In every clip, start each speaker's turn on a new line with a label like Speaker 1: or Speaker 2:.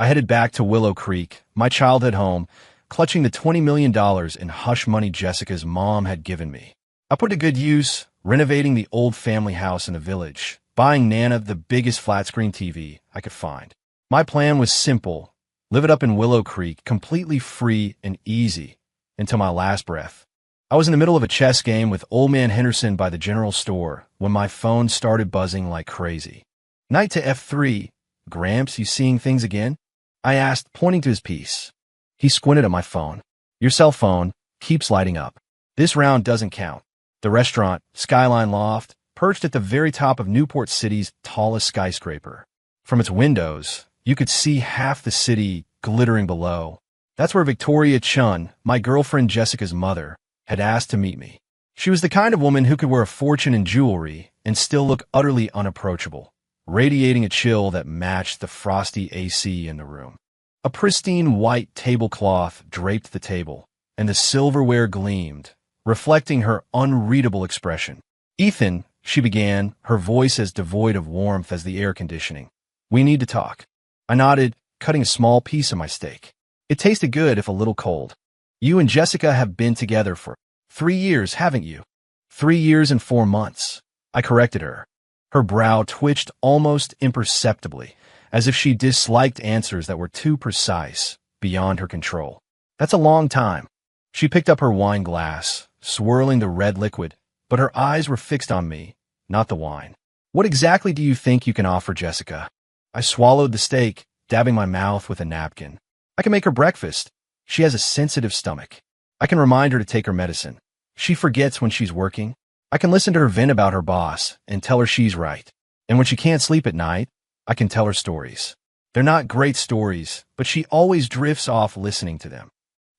Speaker 1: I headed back to Willow Creek, my childhood home, clutching the $20 million in hush money Jessica's mom had given me. I put to good use, renovating the old family house in the village, buying Nana the biggest flat-screen TV I could find. My plan was simple: live it up in Willow Creek, completely free and easy, until my last breath. I was in the middle of a chess game with Old Man Henderson by the general store when my phone started buzzing like crazy. Knight to F3. Gramps, you seeing things again? I asked, pointing to his piece. He squinted at my phone. Your cell phone keeps lighting up. This round doesn't count. The restaurant, Skyline Loft, perched at the very top of Newport City's tallest skyscraper. From its windows, you could see half the city glittering below. That's where Victoria Chun, my girlfriend Jessica's mother, had asked to meet me. She was the kind of woman who could wear a fortune in jewelry and still look utterly unapproachable, radiating a chill that matched the frosty AC in the room. A pristine white tablecloth draped the table, and the silverware gleamed, reflecting her unreadable expression. Ethan, she began, her voice as devoid of warmth as the air conditioning. We need to talk. I nodded, cutting a small piece of my steak. It tasted good, if a little cold. You and Jessica have been together for 3 years, haven't you? 3 years and 4 months. I corrected her. Her brow twitched almost imperceptibly, as if she disliked answers that were too precise, beyond her control. That's a long time. She picked up her wine glass, swirling the red liquid, but her eyes were fixed on me, not the wine. What exactly do you think you can offer Jessica? I swallowed the steak, dabbing my mouth with a napkin. I can make her breakfast. She has a sensitive stomach. I can remind her to take her medicine. She forgets when she's working. I can listen to her vent about her boss and tell her she's right. And when she can't sleep at night, I can tell her stories. They're not great stories, but she always drifts off listening to them.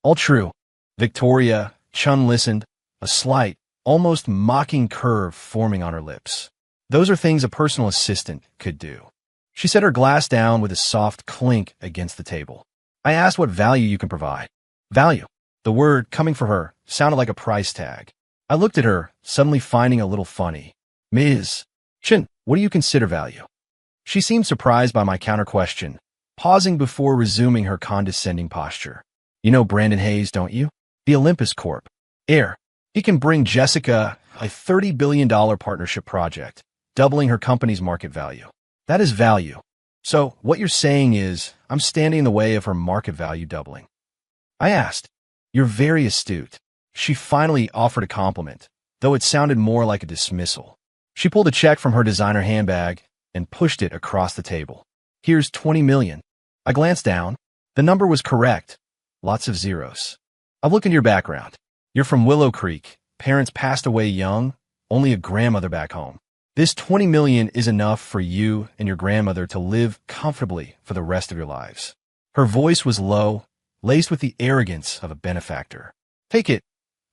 Speaker 1: All true. Victoria Chun listened, a slight, almost mocking curve forming on her lips. Those are things a personal assistant could do. She set her glass down with a soft clink against the table. I asked what value you can provide. Value. The word, coming from her, sounded like a price tag. I looked at her, suddenly finding a little funny. Ms. Chin, what do you consider value? She seemed surprised by my counter-question, pausing before resuming her condescending posture. You know Brandon Hayes, don't you? The Olympus Corp. Heir. He can bring Jessica a $30 billion partnership project, doubling her company's market value. That is value. So, what you're saying is, I'm standing in the way of her market value doubling. I asked. You're very astute. She finally offered a compliment, though it sounded more like a dismissal. She pulled a check from her designer handbag and pushed it across the table. Here's $20 million. I glanced down. The number was correct. Lots of zeros. I've looked into your background. You're from Willow Creek. Parents passed away young, only a grandmother back home. This $20 million is enough for you and your grandmother to live comfortably for the rest of your lives. Her voice was low, laced with the arrogance of a benefactor. Take it,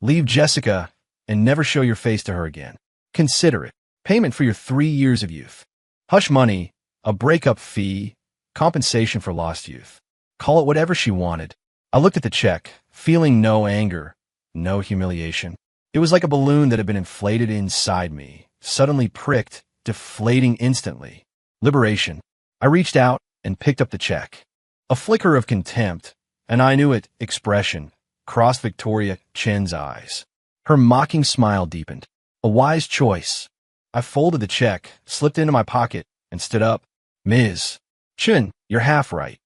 Speaker 1: leave Jessica, and never show your face to her again. Consider it. Payment for your 3 years of youth. Hush money, a breakup fee, compensation for lost youth. Call it whatever she wanted. I looked at the check, feeling no anger, no humiliation. It was like a balloon that had been inflated inside me, suddenly pricked, deflating instantly. Liberation. I reached out and picked up the check. A flicker of contempt, and I knew it, expression, crossed Victoria Chin's eyes. Her mocking smile deepened. A wise choice. I folded the check, slipped it into my pocket, and stood up. Ms. Chin, you're half right.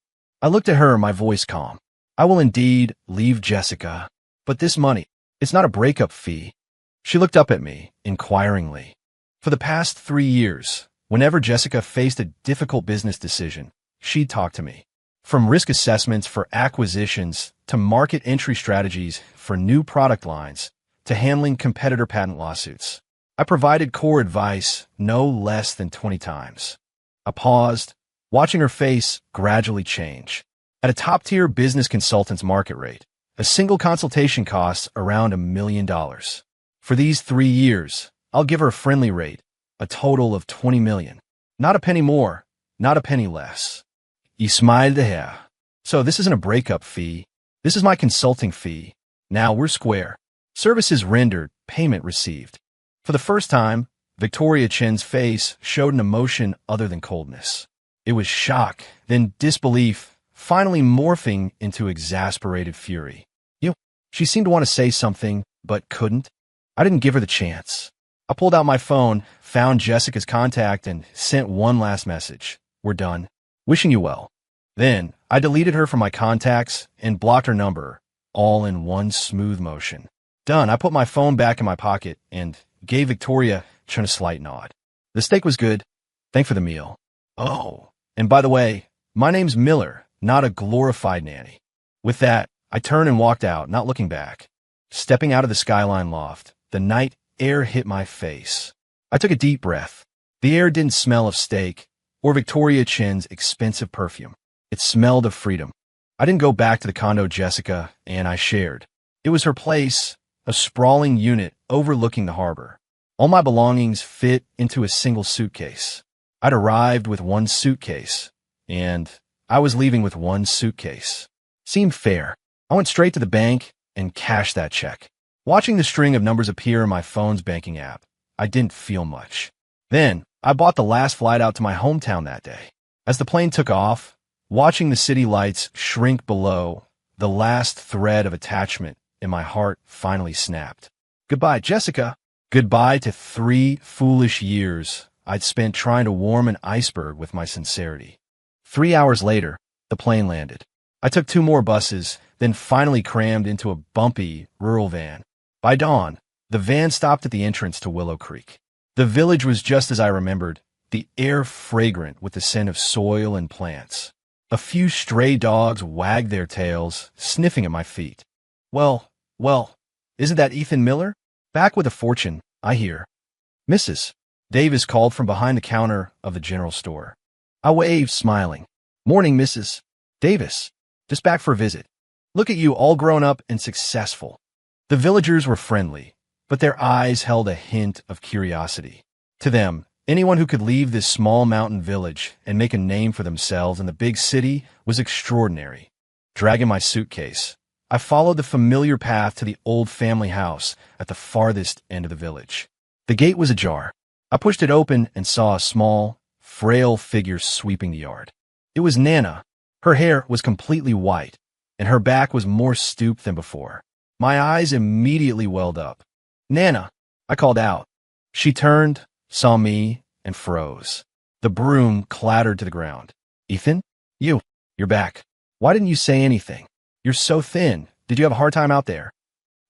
Speaker 1: I looked at her, my voice calm. I will indeed leave Jessica. But this money, it's not a breakup fee. She looked up at me, inquiringly. For the past 3 years, whenever Jessica faced a difficult business decision, she'd talk to me. From risk assessments for acquisitions to market entry strategies for new product lines to handling competitor patent lawsuits. I provided core advice no less than 20 times. I paused, watching her face gradually change. At a top-tier business consultant's market rate, a single consultation costs around $1 million. For these 3 years, I'll give her a friendly rate, a total of $20 million. Not a penny more, not a penny less. He smiled at her. So this isn't a breakup fee. This is my consulting fee. Now we're square. Services rendered, payment received. For the first time, Victoria Chin's face showed an emotion other than coldness. It was shock, then disbelief, finally morphing into exasperated fury. You. She seemed to want to say something, but couldn't. I didn't give her the chance. I pulled out my phone, found Jessica's contact, and sent one last message. We're done. Wishing you well. Then, I deleted her from my contacts and blocked her number, all in one smooth motion. Done. I put my phone back in my pocket and gave Victoria a slight nod. The steak was good. Thanks for the meal. Oh, and by the way, my name's Miller, not a glorified nanny. With that, I turned and walked out, not looking back. Stepping out of the skyline loft, the night air hit my face. I took a deep breath. The air didn't smell of steak or Victoria Chin's expensive perfume. It smelled of freedom. I didn't go back to the condo Jessica and I shared. It was her place, a sprawling unit overlooking the harbor. All my belongings fit into a single suitcase. I'd arrived with one suitcase, and I was leaving with one suitcase. Seemed fair. I went straight to the bank and cashed that check. Watching the string of numbers appear in my phone's banking app, I didn't feel much. Then, I bought the last flight out to my hometown that day. As the plane took off, watching the city lights shrink below, the last thread of attachment in my heart finally snapped. Goodbye, Jessica. Goodbye to 3 foolish years I'd spent trying to warm an iceberg with my sincerity. 3 hours later, the plane landed. I took 2 more buses, then finally crammed into a bumpy, rural van. By dawn, the van stopped at the entrance to Willow Creek. The village was just as I remembered, the air fragrant with the scent of soil and plants. A few stray dogs wagged their tails, sniffing at my feet. Well, isn't that Ethan Miller? Back with a fortune, I hear. Mrs. Davis called from behind the counter of the general store. I waved, smiling. Morning, Mrs. Davis. Just back for a visit. Look at you, all grown up and successful. The villagers were friendly, but their eyes held a hint of curiosity. To them, anyone who could leave this small mountain village and make a name for themselves in the big city was extraordinary. Dragging my suitcase, I followed the familiar path to the old family house at the farthest end of the village. The gate was ajar. I pushed it open and saw a small, frail figure sweeping the yard. It was Nana. Her hair was completely white, and her back was more stooped than before. My eyes immediately welled up. Nana, I called out. She turned, saw me, and froze. The broom clattered to the ground. Ethan? You're back. Why didn't you say anything? You're so thin. Did you have a hard time out there?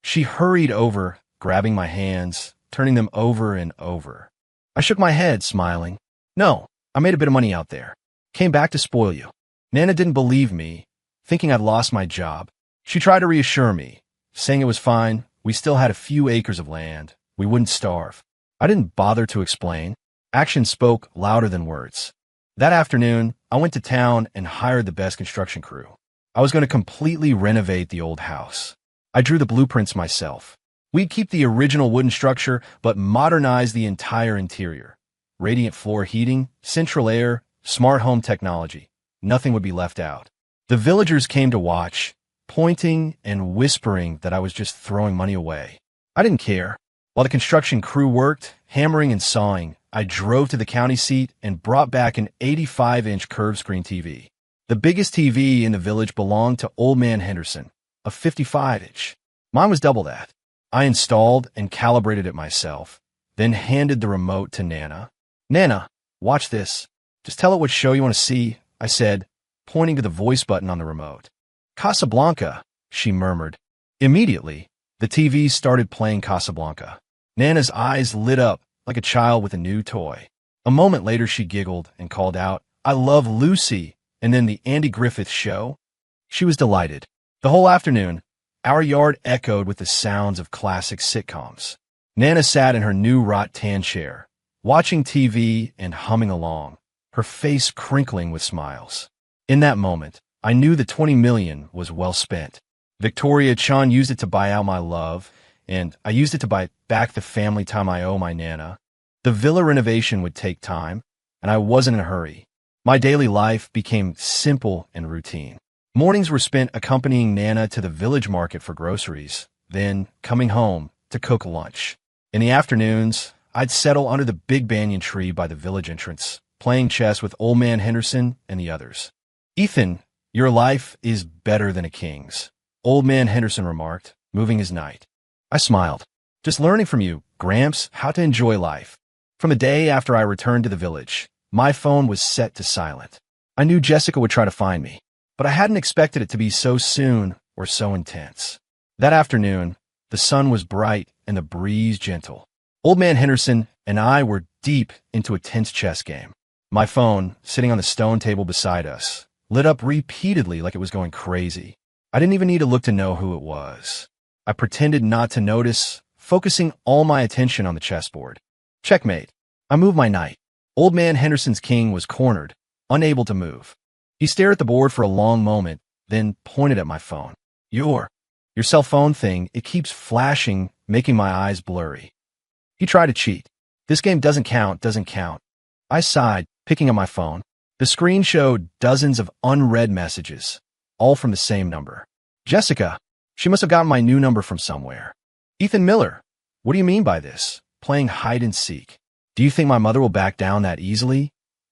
Speaker 1: She hurried over, grabbing my hands, turning them over and over. I shook my head, smiling. No, I made a bit of money out there. Came back to spoil you. Nana didn't believe me, thinking I'd lost my job. She tried to reassure me, saying it was fine. We still had a few acres of land. We wouldn't starve. I didn't bother to explain. Action spoke louder than words. That afternoon, I went to town and hired the best construction crew. I was going to completely renovate the old house. I drew the blueprints myself. We'd keep the original wooden structure, but modernize the entire interior. Radiant floor heating, central air, smart home technology. Nothing would be left out. The villagers came to watch, pointing and whispering that I was just throwing money away. I didn't care. While the construction crew worked, hammering and sawing, I drove to the county seat and brought back an 85-inch curved screen TV. The biggest TV in the village belonged to Old Man Henderson, a 55-inch. Mine was double that. I installed and calibrated it myself, then handed the remote to Nana. Nana, watch this. Just tell it what show you want to see, I said, pointing to the voice button on the remote. Casablanca, she murmured. Immediately, the TV started playing Casablanca. Nana's eyes lit up like a child with a new toy. A moment later, she giggled and called out, I love Lucy, and then the Andy Griffith Show. She was delighted. The whole afternoon, our yard echoed with the sounds of classic sitcoms. Nana sat in her new wrought-tan chair, watching TV and humming along, her face crinkling with smiles. In that moment, I knew the $20 million was well spent. Victoria Chan used it to buy out my love, and I used it to buy back the family time I owe my Nana. The villa renovation would take time, and I wasn't in a hurry. My daily life became simple and routine. Mornings were spent accompanying Nana to the village market for groceries, then coming home to cook lunch. In the afternoons, I'd settle under the big banyan tree by the village entrance, playing chess with Old Man Henderson and the others. Ethan Your life is better than a king's, Old Man Henderson remarked, moving his knight. I smiled. Just learning from you, Gramps, how to enjoy life. From the day after I returned to the village, my phone was set to silent. I knew Jessica would try to find me, but I hadn't expected it to be so soon or so intense. That afternoon, the sun was bright and the breeze gentle. Old Man Henderson and I were deep into a tense chess game. My phone, sitting on the stone table beside us, lit up repeatedly like it was going crazy. I didn't even need to look to know who it was. I pretended not to notice, focusing all my attention on the chessboard. Checkmate. I moved my knight. Old Man Henderson's king was cornered, unable to move. He stared at the board for a long moment, then pointed at my phone. Your cell phone thing, it keeps flashing, making my eyes blurry. He tried to cheat. This game doesn't count. I sighed, picking up my phone. The screen showed dozens of unread messages, all from the same number. Jessica. She must have gotten my new number from somewhere. Ethan Miller. What do you mean by this? Playing hide and seek. Do you think my mother will back down that easily?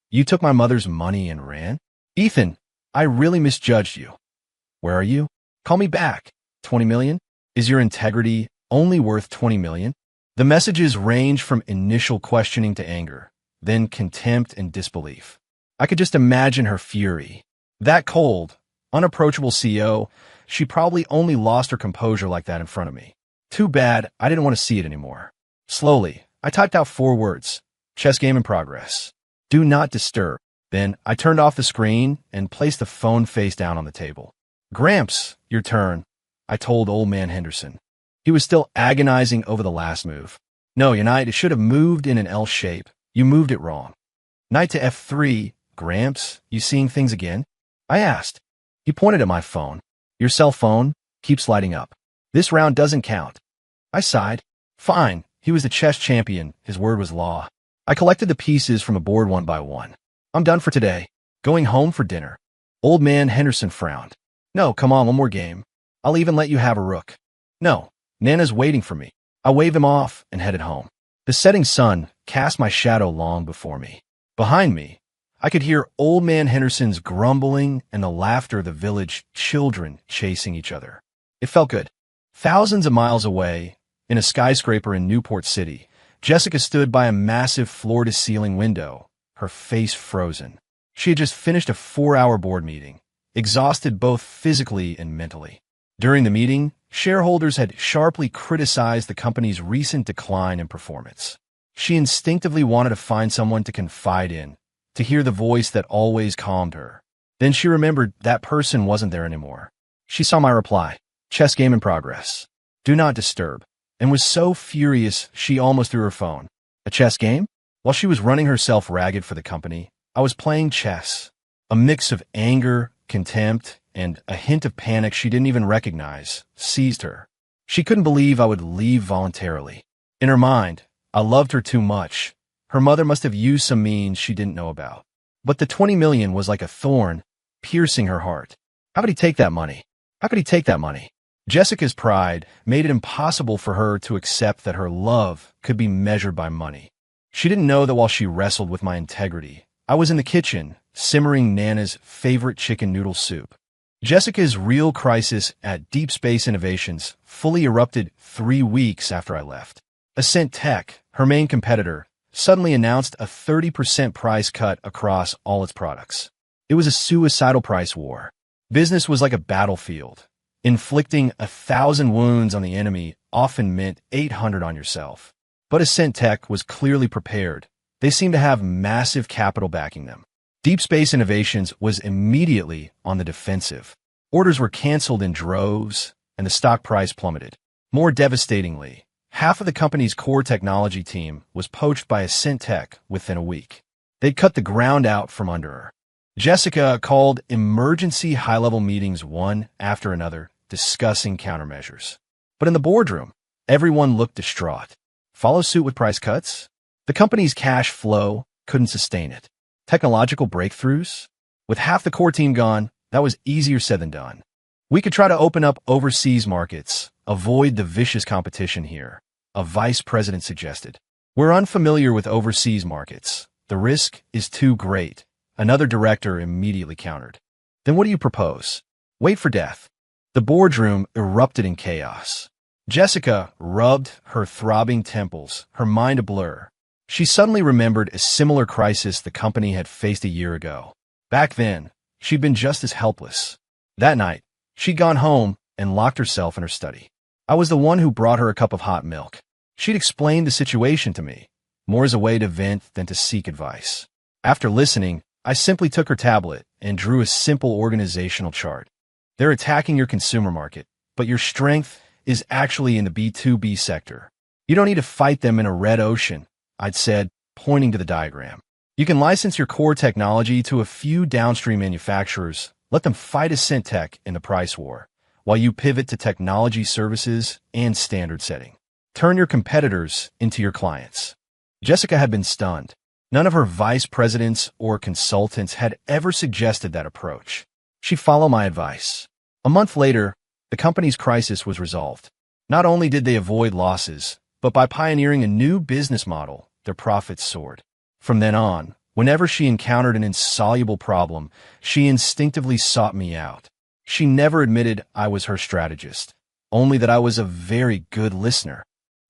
Speaker 1: You took my mother's money and ran? Ethan, I really misjudged you. Where are you? Call me back. 20 million? Is your integrity only worth 20 million? The messages range from initial questioning to anger, then contempt and disbelief. I could just imagine her fury. That cold, unapproachable CEO, she probably only lost her composure like that in front of me. Too bad I didn't want to see it anymore. Slowly, I typed out 4 words. Chess game in progress. Do not disturb. Then I turned off the screen and placed the phone face down on the table. Gramps, your turn, I told Old Man Henderson. He was still agonizing over the last move. No, your knight, it should have moved in an L shape. You moved it wrong. Knight to F3. Gramps, you seeing things again? I asked. He pointed at my phone. Your cell phone keeps lighting up. This round doesn't count. I sighed. Fine. He was the chess champion. His word was law. I collected the pieces from the board one by one. I'm done for today. Going home for dinner. Old Man Henderson frowned. No, come on, one more game. I'll even let you have a rook. No, Nana's waiting for me. I waved him off and headed home. The setting sun cast my shadow long before me. Behind me, I could hear Old Man Henderson's grumbling and the laughter of the village children chasing each other. It felt good. Thousands of miles away, in a skyscraper in Newport City, Jessica stood by a massive floor-to-ceiling window, her face frozen. She had just finished a 4-hour board meeting, exhausted both physically and mentally. During the meeting, shareholders had sharply criticized the company's recent decline in performance. She instinctively wanted to find someone to confide in, to hear the voice that always calmed her. Then she remembered that person wasn't there anymore. She saw my reply, chess game in progress. Do not disturb, and was so furious she almost threw her phone. A chess game? While she was running herself ragged for the company, I was playing chess. A mix of anger, contempt, and a hint of panic she didn't even recognize seized her. She couldn't believe I would leave voluntarily. In her mind, I loved her too much. Her mother must have used some means she didn't know about. But the 20 million was like a thorn, piercing her heart. How could he take that money? How could he take that money? Jessica's pride made it impossible for her to accept that her love could be measured by money. She didn't know that while she wrestled with my integrity, I was in the kitchen, simmering Nana's favorite chicken noodle soup. Jessica's real crisis at Deep Space Innovations fully erupted 3 weeks after I left. Ascent Tech, her main competitor, suddenly announced a 30% price cut across all its products. It was a suicidal price war. Business was like a battlefield. Inflicting 1,000 wounds on the enemy often meant 800 on yourself. But Ascent Tech was clearly prepared. They seemed to have massive capital backing them. Deep Space Innovations was immediately on the defensive. Orders were canceled in droves, and the stock price plummeted. More devastatingly, half of the company's core technology team was poached by Ascent Tech within a week. They'd cut the ground out from under her. Jessica called emergency high-level meetings one after another, discussing countermeasures. But in the boardroom, everyone looked distraught. Follow suit with price cuts? The company's cash flow couldn't sustain it. Technological breakthroughs? With half the core team gone, that was easier said than done. We could try to open up overseas markets, avoid the vicious competition here, a vice president suggested. We're unfamiliar with overseas markets. The risk is too great. Another director immediately countered. Then what do you propose? Wait for death. The boardroom erupted in chaos. Jessica rubbed her throbbing temples, her mind a blur. She suddenly remembered a similar crisis the company had faced a year ago. Back then, she'd been just as helpless. That night, she'd gone home and locked herself in her study. I was the one who brought her a cup of hot milk. She'd explained the situation to me, more as a way to vent than to seek advice. After listening, I simply took her tablet and drew a simple organizational chart. They're attacking your consumer market, but your strength is actually in the B2B sector. You don't need to fight them in a red ocean, I'd said, pointing to the diagram. You can license your core technology to a few downstream manufacturers, let them fight a Syntech in the price war, while you pivot to technology services and standard setting. Turn your competitors into your clients. Jessica had been stunned. None of her vice presidents or consultants had ever suggested that approach. She followed my advice. A month later, the company's crisis was resolved. Not only did they avoid losses, but by pioneering a new business model, their profits soared. From then on, whenever she encountered an insoluble problem, she instinctively sought me out. She never admitted I was her strategist, only that I was a very good listener.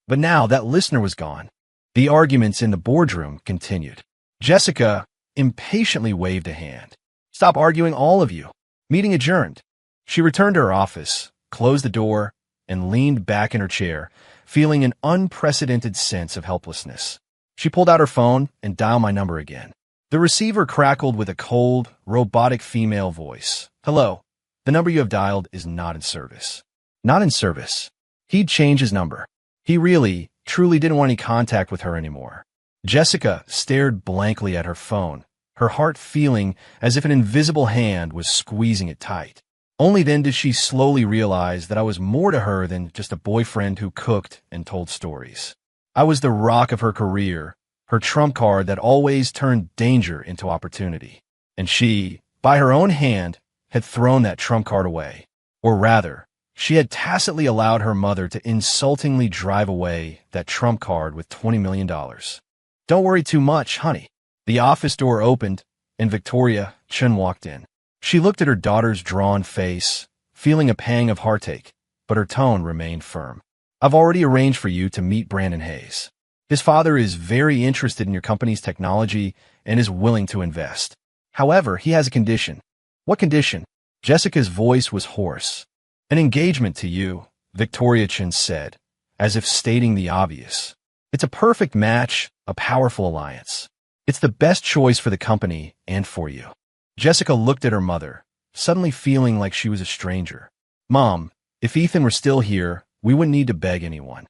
Speaker 1: But now that listener was gone. The arguments in the boardroom continued. Jessica impatiently waved a hand. Stop arguing, all of you. Meeting adjourned. She returned to her office, closed the door, and leaned back in her chair, feeling an unprecedented sense of helplessness. She pulled out her phone and dialed my number again. The receiver crackled with a cold, robotic female voice. Hello. The number you have dialed is not in service. Not in service. He'd changed his number. He really, truly didn't want any contact with her anymore. Jessica stared blankly at her phone, her heart feeling as if an invisible hand was squeezing it tight. Only then did she slowly realize that I was more to her than just a boyfriend who cooked and told stories. I was the rock of her career, her trump card that always turned danger into opportunity. And she, by her own hand, had thrown that trump card away. Or rather, she had tacitly allowed her mother to insultingly drive away that trump card with $20 million. Don't worry too much, honey. The office door opened, and Victoria Chen walked in. She looked at her daughter's drawn face, feeling a pang of heartache, but her tone remained firm. I've already arranged for you to meet Brandon Hayes. His father is very interested in your company's technology and is willing to invest. However, he has a condition. What condition? Jessica's voice was hoarse. An engagement to you, Victoria Chen said, as if stating the obvious. It's a perfect match, a powerful alliance. It's the best choice for the company and for you. Jessica looked at her mother, suddenly feeling like she was a stranger. Mom, if Ethan were still here, we wouldn't need to beg anyone.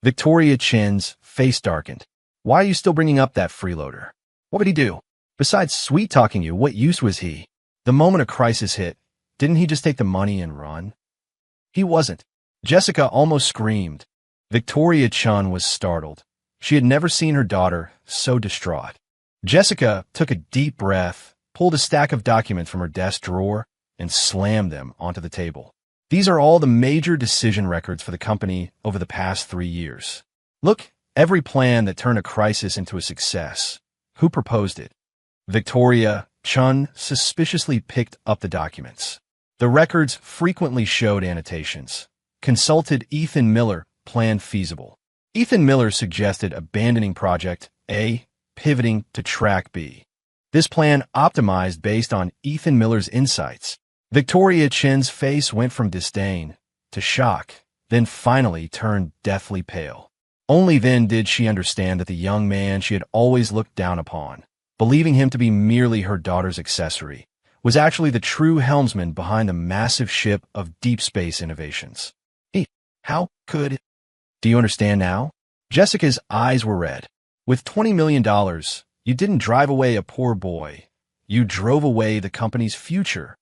Speaker 1: Victoria Chen's face darkened. Why are you still bringing up that freeloader? What would he do? Besides sweet-talking you, what use was he? The moment a crisis hit, didn't he just take the money and run? He wasn't. Jessica almost screamed. Victoria Chen was startled. She had never seen her daughter so distraught. Jessica took a deep breath, pulled a stack of documents from her desk drawer, and slammed them onto the table. These are all the major decision records for the company over the past 3 years. Look, every plan that turned a crisis into a success. Who proposed it? Victoria Chen suspiciously picked up the documents. The records frequently showed annotations. Consulted Ethan Miller, plan feasible. Ethan Miller suggested abandoning Project A, pivoting to Track B. This plan optimized based on Ethan Miller's insights. Victoria Chen's face went from disdain to shock, then finally turned deathly pale. Only then did she understand that the young man she had always looked down upon, believing him to be merely her daughter's accessory, was actually the true helmsman behind the massive ship of deep space innovations. How could... Do you understand now? Jessica's eyes were red. With $20 million, you didn't drive away a poor boy. You drove away the company's future.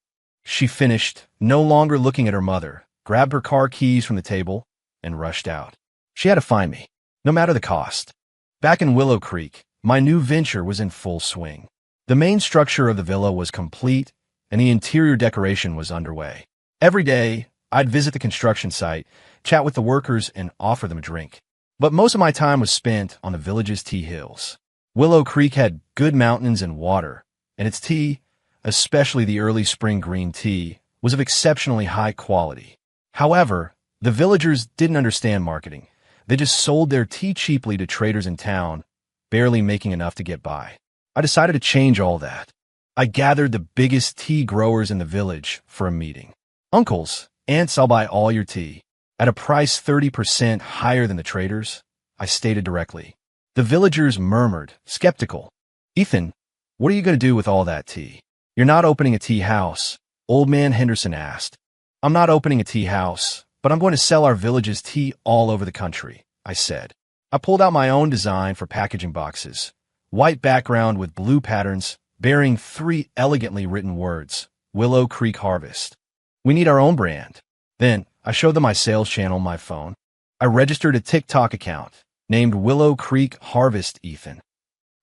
Speaker 1: She finished, no longer looking at her mother, grabbed her car keys from the table, and rushed out. She had to find me, no matter the cost. Back in Willow Creek, my new venture was in full swing. The main structure of the villa was complete, and the interior decoration was underway. Every day, I'd visit the construction site, chat with the workers, and offer them a drink. But most of my time was spent on the village's tea hills. Willow Creek had good mountains and water, and its tea, especially the early spring green tea, was of exceptionally high quality. However, the villagers didn't understand marketing. They just sold their tea cheaply to traders in town, barely making enough to get by. I decided to change all that. I gathered the biggest tea growers in the village for a meeting. Uncles, aunts, I'll buy all your tea. At a price 30% higher than the traders, I stated directly. The villagers murmured, skeptical. Ethan, what are you going to do with all that tea? You're not opening a tea house, Old Man Henderson asked. I'm not opening a tea house, but I'm going to sell our village's tea all over the country, I said. I pulled out my own design for packaging boxes. White background with blue patterns, bearing 3 elegantly written words, Willow Creek Harvest. We need our own brand. Then, I showed them my sales channel on my phone. I registered a TikTok account, named Willow Creek Harvest Ethan.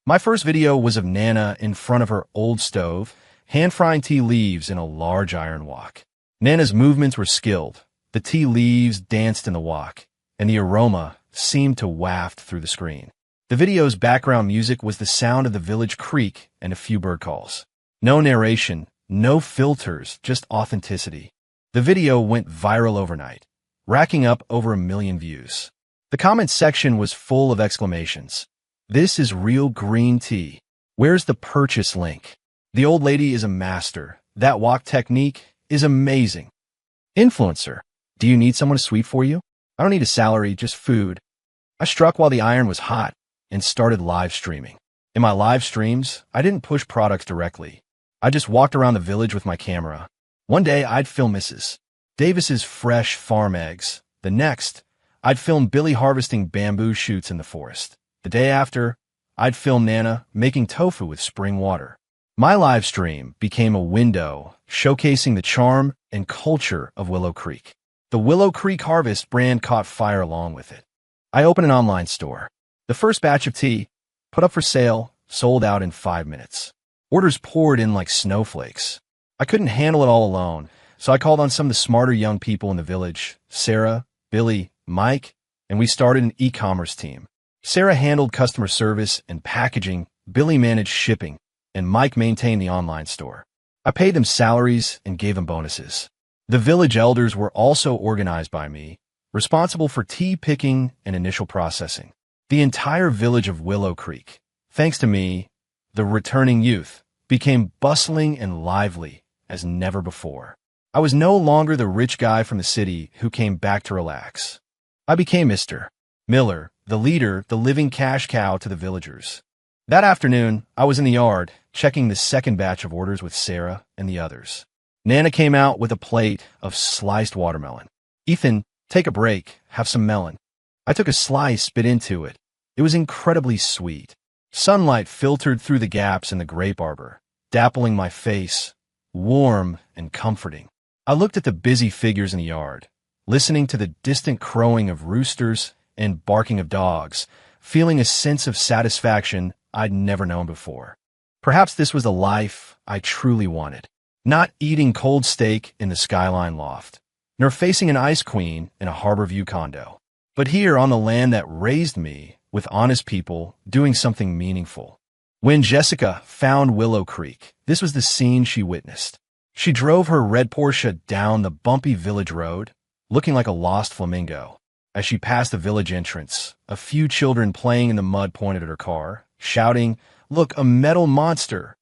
Speaker 1: My first video was of Nana in front of her old stove, hand-frying tea leaves in a large iron wok. Nana's movements were skilled. The tea leaves danced in the wok, and the aroma seemed to waft through the screen. The video's background music was the sound of the village creek and a few bird calls. No narration, no filters, just authenticity. The video went viral overnight, racking up over 1 million views. The comment section was full of exclamations. This is real green tea. Where's the purchase link? The old lady is a master. That wok technique is amazing. Influencer, do you need someone to sweep for you? I don't need a salary, just food. I struck while the iron was hot and started live streaming. In my live streams, I didn't push products directly. I just walked around the village with my camera. One day, I'd film Mrs. Davis's fresh farm eggs. The next, I'd film Billy harvesting bamboo shoots in the forest. The day after, I'd film Nana making tofu with spring water. My live stream became a window showcasing the charm and culture of Willow Creek. The Willow Creek Harvest brand caught fire along with it. I opened an online store. The first batch of tea, put up for sale, sold out in 5 minutes. Orders poured in like snowflakes. I couldn't handle it all alone, so I called on some of the smarter young people in the village, Sarah, Billy, Mike, and we started an e-commerce team. Sarah handled customer service and packaging, Billy managed shipping, and Mike maintained the online store. I paid them salaries and gave them bonuses. The village elders were also organized by me, responsible for tea picking and initial processing. The entire village of Willow Creek, thanks to me, the returning youth, became bustling and lively as never before. I was no longer the rich guy from the city who came back to relax. I became Mr. Miller, the leader, the living cash cow to the villagers. That afternoon, I was in the yard, checking the second batch of orders with Sarah and the others. Nana came out with a plate of sliced watermelon. Ethan, take a break, have some melon. I took a slice, bit into it. It was incredibly sweet. Sunlight filtered through the gaps in the grape arbor, dappling my face, warm and comforting. I looked at the busy figures in the yard, listening to the distant crowing of roosters and barking of dogs, feeling a sense of satisfaction I'd never known before. Perhaps this was the life I truly wanted. Not eating cold steak in the skyline loft, nor facing an ice queen in a harbor view condo, but here on the land that raised me, with honest people doing something meaningful. When Jessica found Willow Creek, this was the scene she witnessed. She drove her red Porsche down the bumpy village road, looking like a lost flamingo. As she passed the village entrance, a few children playing in the mud pointed at her car, shouting, "Look, a metal monster!"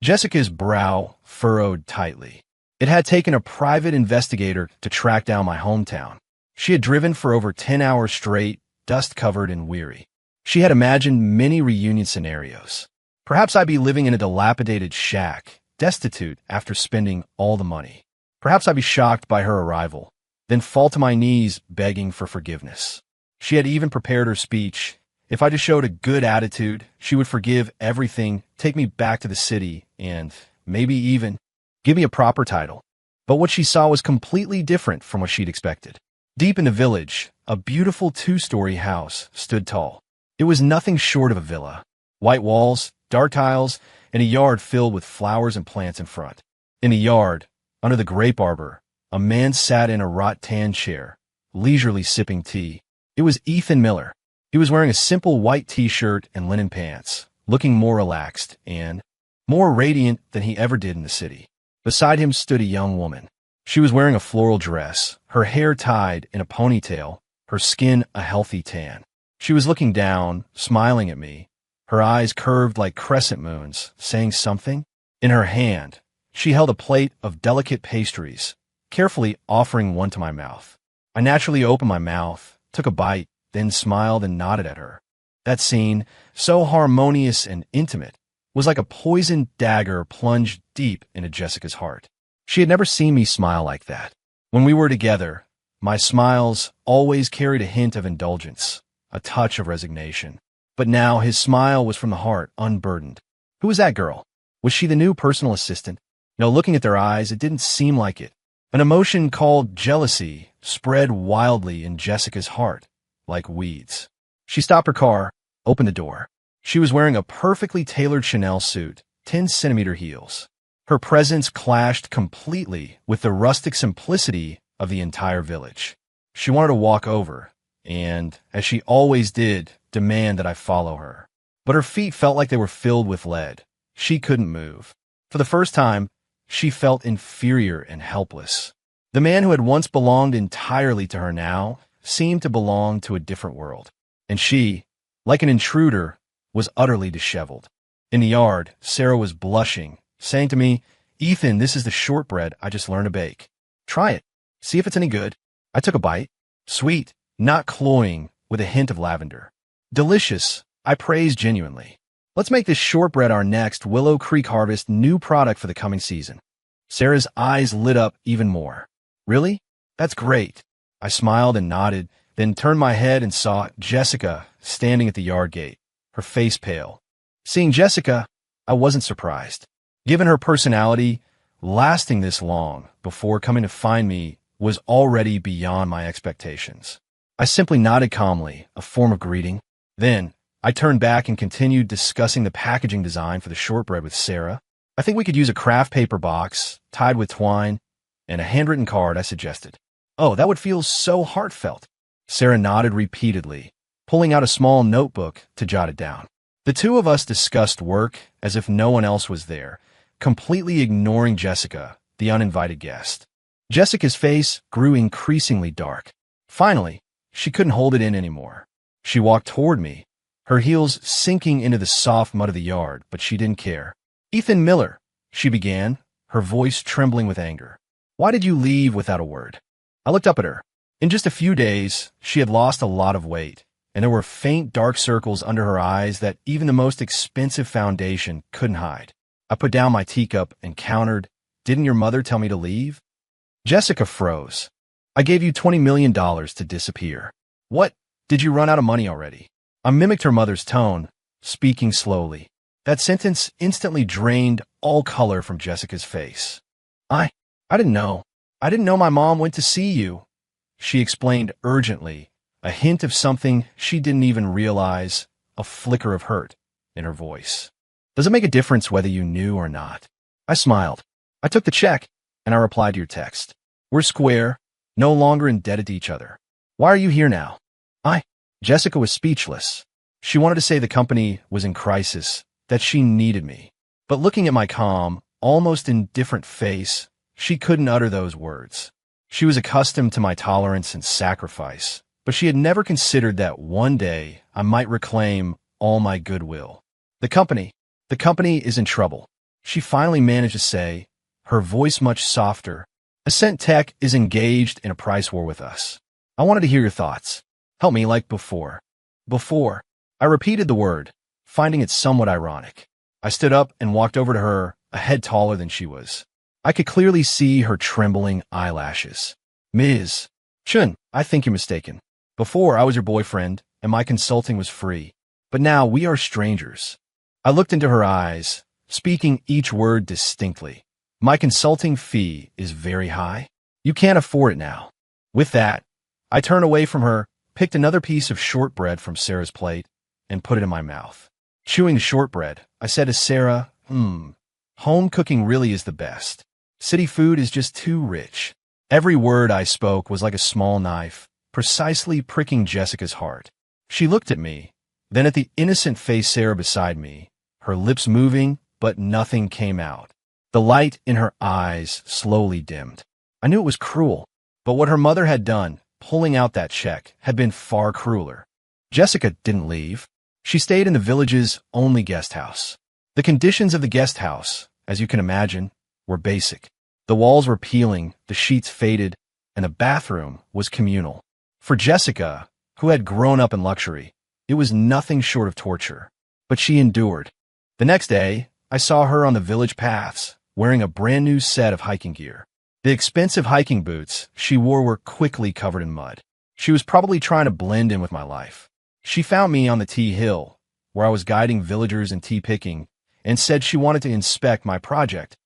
Speaker 1: Jessica's brow furrowed tightly. It had taken a private investigator to track down my hometown. She had driven for over 10 hours straight, dust-covered and weary. She had imagined many reunion scenarios. Perhaps I'd be living in a dilapidated shack, destitute after spending all the money. Perhaps I'd be shocked by her arrival, then fall to my knees begging for forgiveness. She had even prepared her speech. If I just showed a good attitude, she would forgive everything, take me back to the city, and maybe even give me a proper title. But what she saw was completely different from what she'd expected. Deep in the village, a beautiful 2-story house stood tall. It was nothing short of a villa. White walls, dark tiles, and a yard filled with flowers and plants in front. In the yard, under the grape arbor, a man sat in a wrought-tan chair, leisurely sipping tea. It was Ethan Miller. He was wearing a simple white t-shirt and linen pants, looking more relaxed and more radiant than he ever did in the city. Beside him stood a young woman. She was wearing a floral dress, her hair tied in a ponytail, her skin a healthy tan. She was looking down, smiling at me, her eyes curved like crescent moons, saying something. In her hand, she held a plate of delicate pastries, carefully offering one to my mouth. I naturally opened my mouth, took a bite, then smiled and nodded at her. That scene, so harmonious and intimate, was like a poisoned dagger plunged deep into Jessica's heart. She had never seen me smile like that. When we were together, my smiles always carried a hint of indulgence, a touch of resignation. But now his smile was from the heart, unburdened. Who was that girl? Was she the new personal assistant? No, looking at their eyes, it didn't seem like it. An emotion called jealousy spread wildly in Jessica's heart, like weeds. She stopped her car, opened the door. She was wearing a perfectly tailored Chanel suit, 10-centimeter heels. Her presence clashed completely with the rustic simplicity of the entire village. She wanted to walk over, and, as she always did, demand that I follow her. But her feet felt like they were filled with lead. She couldn't move. For the first time, she felt inferior and helpless. The man who had once belonged entirely to her now seemed to belong to a different world. And she, like an intruder, was utterly disheveled. In the yard, Sarah was blushing, saying to me, "Ethan, this is the shortbread I just learned to bake. Try it. See if it's any good." I took a bite. Sweet, not cloying, with a hint of lavender. Delicious, I praised genuinely. Let's make this shortbread our next Willow Creek Harvest new product for the coming season. Sarah's eyes lit up even more. Really? That's great. I smiled and nodded, then turned my head and saw Jessica standing at the yard gate, her face pale. Seeing Jessica, I wasn't surprised. Given her personality, lasting this long before coming to find me was already beyond my expectations. I simply nodded calmly, a form of greeting. Then, I turned back and continued discussing the packaging design for the shortbread with Sarah. "I think we could use a craft paper box, tied with twine, and a handwritten card," I suggested. "Oh, that would feel so heartfelt." Sarah nodded repeatedly, pulling out a small notebook to jot it down. The two of us discussed work as if no one else was there, completely ignoring Jessica, the uninvited guest. Jessica's face grew increasingly dark. Finally, she couldn't hold it in anymore. She walked toward me, her heels sinking into the soft mud of the yard, but she didn't care. "Ethan Miller," she began, her voice trembling with anger. "Why did you leave without a word?" I looked up at her. In just a few days, she had lost a lot of weight, and there were faint dark circles under her eyes that even the most expensive foundation couldn't hide. I put down my teacup and countered, "Didn't your mother tell me to leave?" Jessica froze. "I gave you $20 million to disappear." "What? Did you run out of money already?" I mimicked her mother's tone, speaking slowly. That sentence instantly drained all color from Jessica's face. I didn't know. I didn't know my mom went to see you," she explained urgently, a hint of something she didn't even realize, a flicker of hurt in her voice. "Does it make a difference whether you knew or not?" I smiled. "I took the check, and I replied to your text. We're square, no longer indebted to each other. Why are you here now?" Jessica was speechless. She wanted to say the company was in crisis, that she needed me. But looking at my calm, almost indifferent face, she couldn't utter those words. She was accustomed to my tolerance and sacrifice, but she had never considered that one day I might reclaim all my goodwill. The company is in trouble," she finally managed to say, her voice much softer. "Ascent Tech is engaged in a price war with us. I wanted to hear your thoughts. Help me like before." Before. I repeated the word, finding it somewhat ironic. I stood up and walked over to her, a head taller than she was. I could clearly see her trembling eyelashes. "Ms. Chun, I think you're mistaken. Before, I was your boyfriend, and my consulting was free. But now we are strangers." I looked into her eyes, speaking each word distinctly. "My consulting fee is very high. You can't afford it now." With that, I turned away from her, picked another piece of shortbread from Sarah's plate, and put it in my mouth. Chewing the shortbread, I said to Sarah, home cooking really is the best. City food is just too rich." Every word I spoke was like a small knife, precisely pricking Jessica's heart. She looked at me, then at the innocent face Sarah beside me, her lips moving, but nothing came out. The light in her eyes slowly dimmed. I knew it was cruel, but what her mother had done, pulling out that check, had been far crueler. Jessica didn't leave. She stayed in the village's only guest house. The conditions of the guest house, as you can imagine, were basic. The walls were peeling, the sheets faded, and the bathroom was communal. For Jessica, who had grown up in luxury, it was nothing short of torture. But she endured. The next day, I saw her on the village paths, wearing a brand new set of hiking gear. The expensive hiking boots she wore were quickly covered in mud. She was probably trying to blend in with my life. She found me on the tea hill, where I was guiding villagers in tea picking, and said she wanted to inspect my project.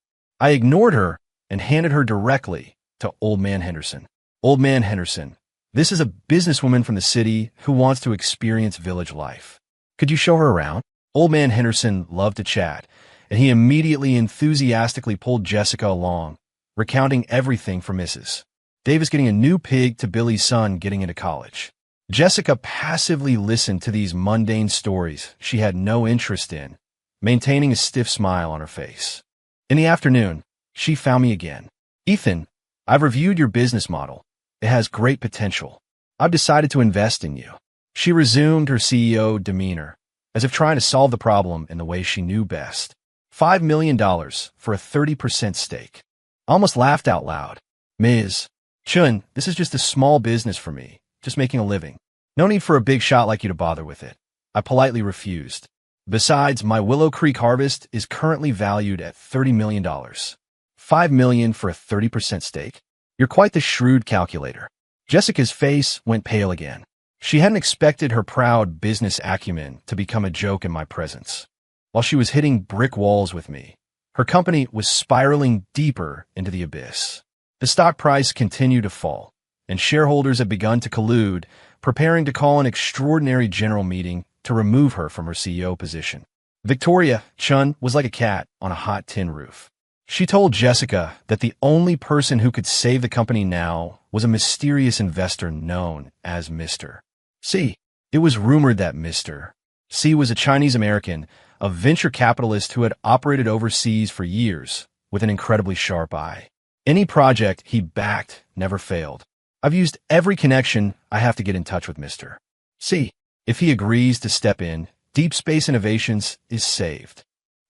Speaker 1: I ignored her and handed her directly to Old Man Henderson. Old Man Henderson, this is a businesswoman from the city who wants to experience village life. Could you show her around? Old Man Henderson loved to chat, and he immediately enthusiastically pulled Jessica along, recounting everything from Mrs. Davis getting a new pig to Billy's son getting into college. Jessica passively listened to these mundane stories she had no interest in, maintaining a stiff smile on her face. In the afternoon, she found me again. Ethan, I've reviewed your business model. It has great potential. I've decided to invest in you. She resumed her CEO demeanor, as if trying to solve the problem in the way she knew best. $5 million for a 30% stake. I almost laughed out loud. Ms. Chun, this is just a small business for me, just making a living. No need for a big shot like you to bother with it. I politely refused. Besides, my Willow Creek harvest is currently valued at $30 million. $5 million for a 30% stake? You're quite the shrewd calculator. Jessica's face went pale again. She hadn't expected her proud business acumen to become a joke in my presence. While she was hitting brick walls with me, her company was spiraling deeper into the abyss. The stock price continued to fall, and shareholders had begun to collude, preparing to call an extraordinary general meeting to remove her from her CEO position. Victoria Chun was like a cat on a hot tin roof. She told Jessica that the only person who could save the company now was a mysterious investor known as Mr. C. It was rumored that Mr. C was a Chinese-American, a venture capitalist who had operated overseas for years with an incredibly sharp eye. Any project he backed never failed. I've used every connection I have to get in touch with Mr. C. If he agrees to step in, Deep Space Innovations is saved.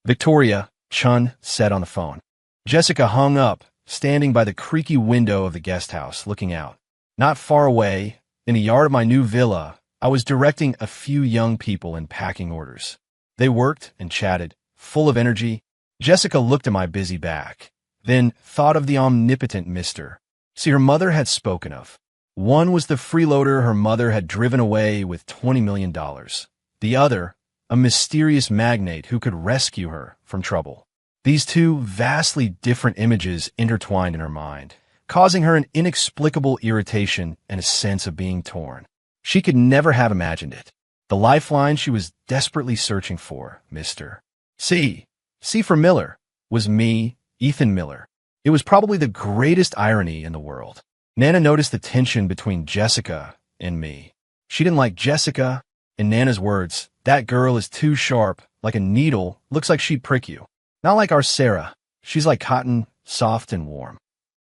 Speaker 1: Victoria Chun said on the phone. Jessica hung up, standing by the creaky window of the guest house, looking out. Not far away, in the yard of my new villa, I was directing a few young people in packing orders. They worked and chatted, full of energy. Jessica looked at my busy back, then thought of the omnipotent Mr. See, her mother had spoken of. One was the freeloader her mother had driven away with $20 million. The other, a mysterious magnate who could rescue her from trouble. These two vastly different images intertwined in her mind, causing her an inexplicable irritation and a sense of being torn. She could never have imagined it. The lifeline she was desperately searching for, Mr. C. C for Miller, was me, Ethan Miller. It was probably the greatest irony in the world. Nana noticed the tension between Jessica and me. She didn't like Jessica. In Nana's words, that girl is too sharp, like a needle, looks like she'd prick you. Not like our Sarah. She's like cotton, soft and warm.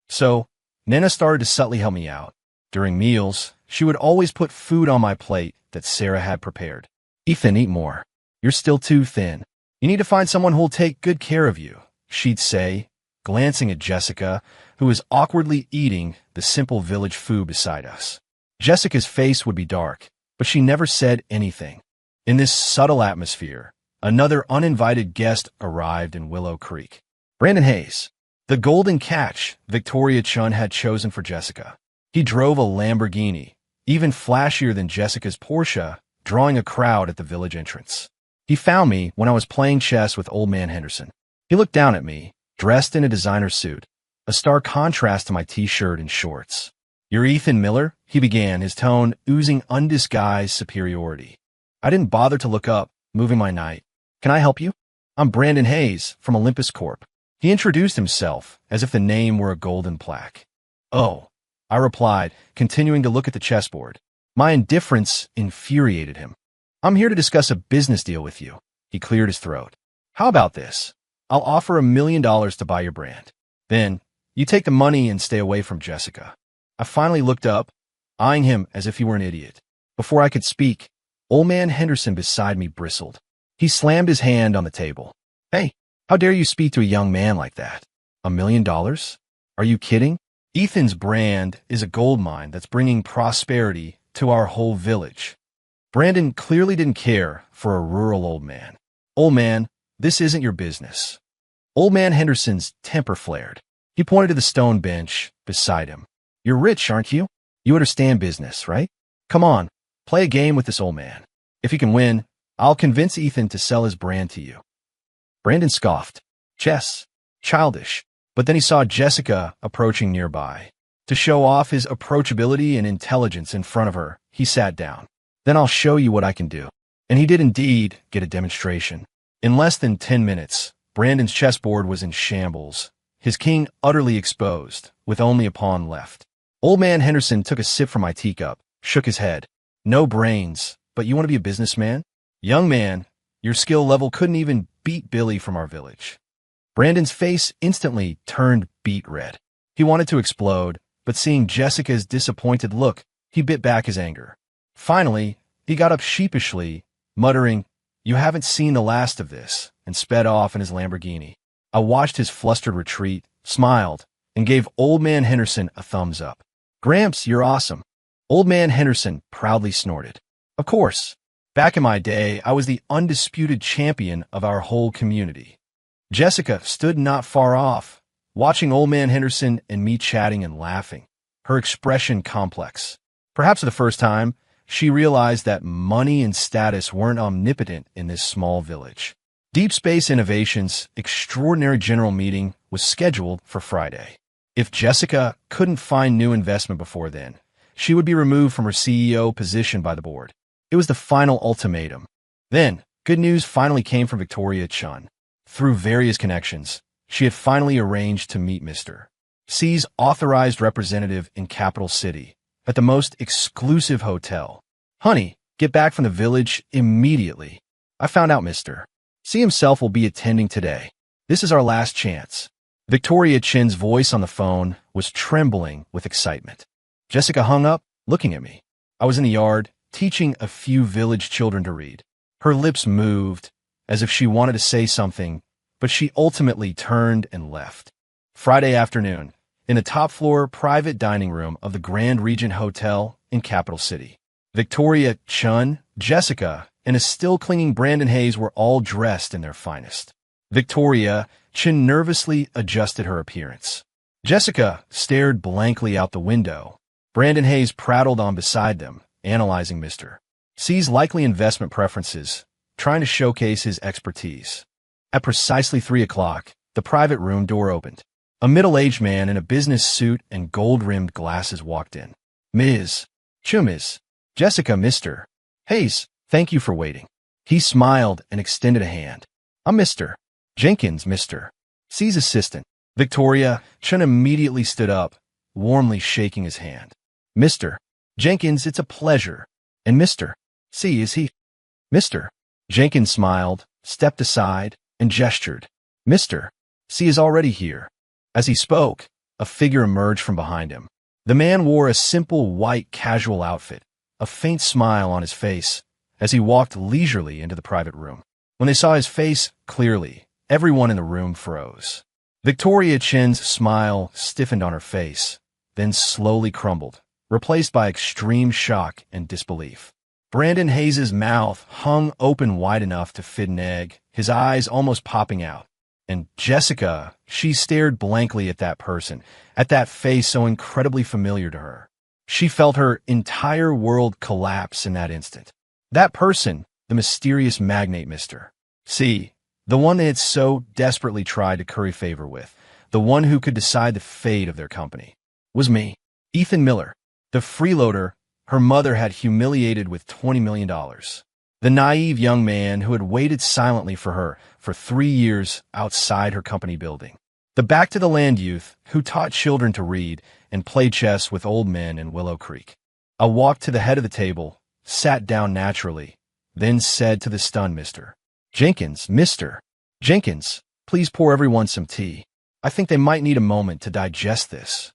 Speaker 1: So, Nana started to subtly help me out. During meals, she would always put food on my plate that Sarah had prepared. Ethan, eat more. You're still too thin. You need to find someone who'll take good care of you, she'd say, glancing at Jessica, who was awkwardly eating the simple village food beside us. Jessica's face would be dark, but she never said anything. In this subtle atmosphere, another uninvited guest arrived in Willow Creek. Brandon Hayes, the golden catch Victoria Chun had chosen for Jessica. He drove a Lamborghini, even flashier than Jessica's Porsche, drawing a crowd at the village entrance. He found me when I was playing chess with Old Man Henderson. He looked down at me, dressed in a designer suit, a stark contrast to my t-shirt and shorts. You're Ethan Miller? He began, his tone oozing undisguised superiority. I didn't bother to look up, moving my knight. Can I help you? I'm Brandon Hayes from Olympus Corp. He introduced himself as if the name were a golden plaque. Oh, I replied, continuing to look at the chessboard. My indifference infuriated him. I'm here to discuss a business deal with you. He cleared his throat. How about this? I'll offer $1 million to buy your brand. Then, you take the money and stay away from Jessica. I finally looked up, eyeing him as if he were an idiot. Before I could speak, old man Henderson beside me bristled. He slammed his hand on the table. Hey, how dare you speak to a young man like that? $1 million? Are you kidding? Ethan's brand is a gold mine that's bringing prosperity to our whole village. Brandon clearly didn't care for a rural old man. Old man, this isn't your business. Old man Henderson's temper flared. He pointed to the stone bench beside him. You're rich, aren't you? You understand business, right? Come on, play a game with this old man. If you can win, I'll convince Ethan to sell his brand to you. Brandon scoffed. Chess. Childish. But then he saw Jessica approaching nearby. To show off his approachability and intelligence in front of her, he sat down. Then I'll show you what I can do. And he did indeed get a demonstration. In less than 10 minutes, Brandon's chessboard was in shambles, his king utterly exposed, with only a pawn left. Old man Henderson took a sip from my teacup, shook his head. No brains, but you want to be a businessman? Young man, your skill level couldn't even beat Billy from our village. Brandon's face instantly turned beet red. He wanted to explode, but seeing Jessica's disappointed look, he bit back his anger. Finally, he got up sheepishly, muttering, You haven't seen the last of this, and sped off in his Lamborghini. I watched his flustered retreat, smiled, and gave old man Henderson a thumbs up. Gramps, you're awesome. Old man Henderson proudly snorted. Of course. Back in my day, I was the undisputed champion of our whole community. Jessica stood not far off, watching old man Henderson and me chatting and laughing, her expression complex. Perhaps for the first time, she realized that money and status weren't omnipotent in this small village. Deep Space Innovations' extraordinary general meeting was scheduled for Friday. If Jessica couldn't find new investment before then, she would be removed from her CEO position by the board. It was the final ultimatum. Then, good news finally came from Victoria Chun. Through various connections, she had finally arranged to meet Mr. C's authorized representative in Capital City at the most exclusive hotel. Honey, get back from the village immediately. I found out Mr. C himself will be attending today. This is our last chance. Victoria Chin's voice on the phone was trembling with excitement. Jessica hung up, looking at me. I was in the yard, teaching a few village children to read. Her lips moved, as if she wanted to say something, but she ultimately turned and left. Friday afternoon, in the top-floor private dining room of the Grand Regent Hotel in Capital City. Victoria Chun, Jessica, and a still-clinging Brandon Hayes were all dressed in their finest. Victoria Chun nervously adjusted her appearance. Jessica stared blankly out the window. Brandon Hayes prattled on beside them, analyzing Mr. C's likely investment preferences, trying to showcase his expertise. At precisely 3 o'clock, the private room door opened. A middle-aged man in a business suit and gold-rimmed glasses walked in. Ms. Chumiz. Jessica, Mr. Hayes, thank you for waiting. He smiled and extended a hand. I'm Mr. Jenkins, Mr. C's assistant. Victoria Chun immediately stood up, warmly shaking his hand. Mr. Jenkins, it's a pleasure. And Mr. C, is he? Mr. Jenkins smiled, stepped aside, and gestured. Mr. C is already here. As he spoke, a figure emerged from behind him. The man wore a simple white casual outfit, a faint smile on his face, as he walked leisurely into the private room. When they saw his face clearly, everyone in the room froze. Victoria Chin's smile stiffened on her face, then slowly crumbled, replaced by extreme shock and disbelief. Brandon Hayes' mouth hung open wide enough to fit an egg, his eyes almost popping out. And Jessica, she stared blankly at that person, at that face so incredibly familiar to her. She felt her entire world collapse in that instant. That person, the mysterious magnate Mr. C, the one they had so desperately tried to curry favor with, the one who could decide the fate of their company, was me, Ethan Miller, the freeloader her mother had humiliated with $20 million. The naive young man who had waited silently for her for 3 years outside her company building. The back-to-the-land youth who taught children to read and play chess with old men in Willow Creek. I walked to the head of the table, sat down naturally, then said to the stunned Mr. Jenkins, Mr. Jenkins, please pour everyone some tea. I think they might need a moment to digest this.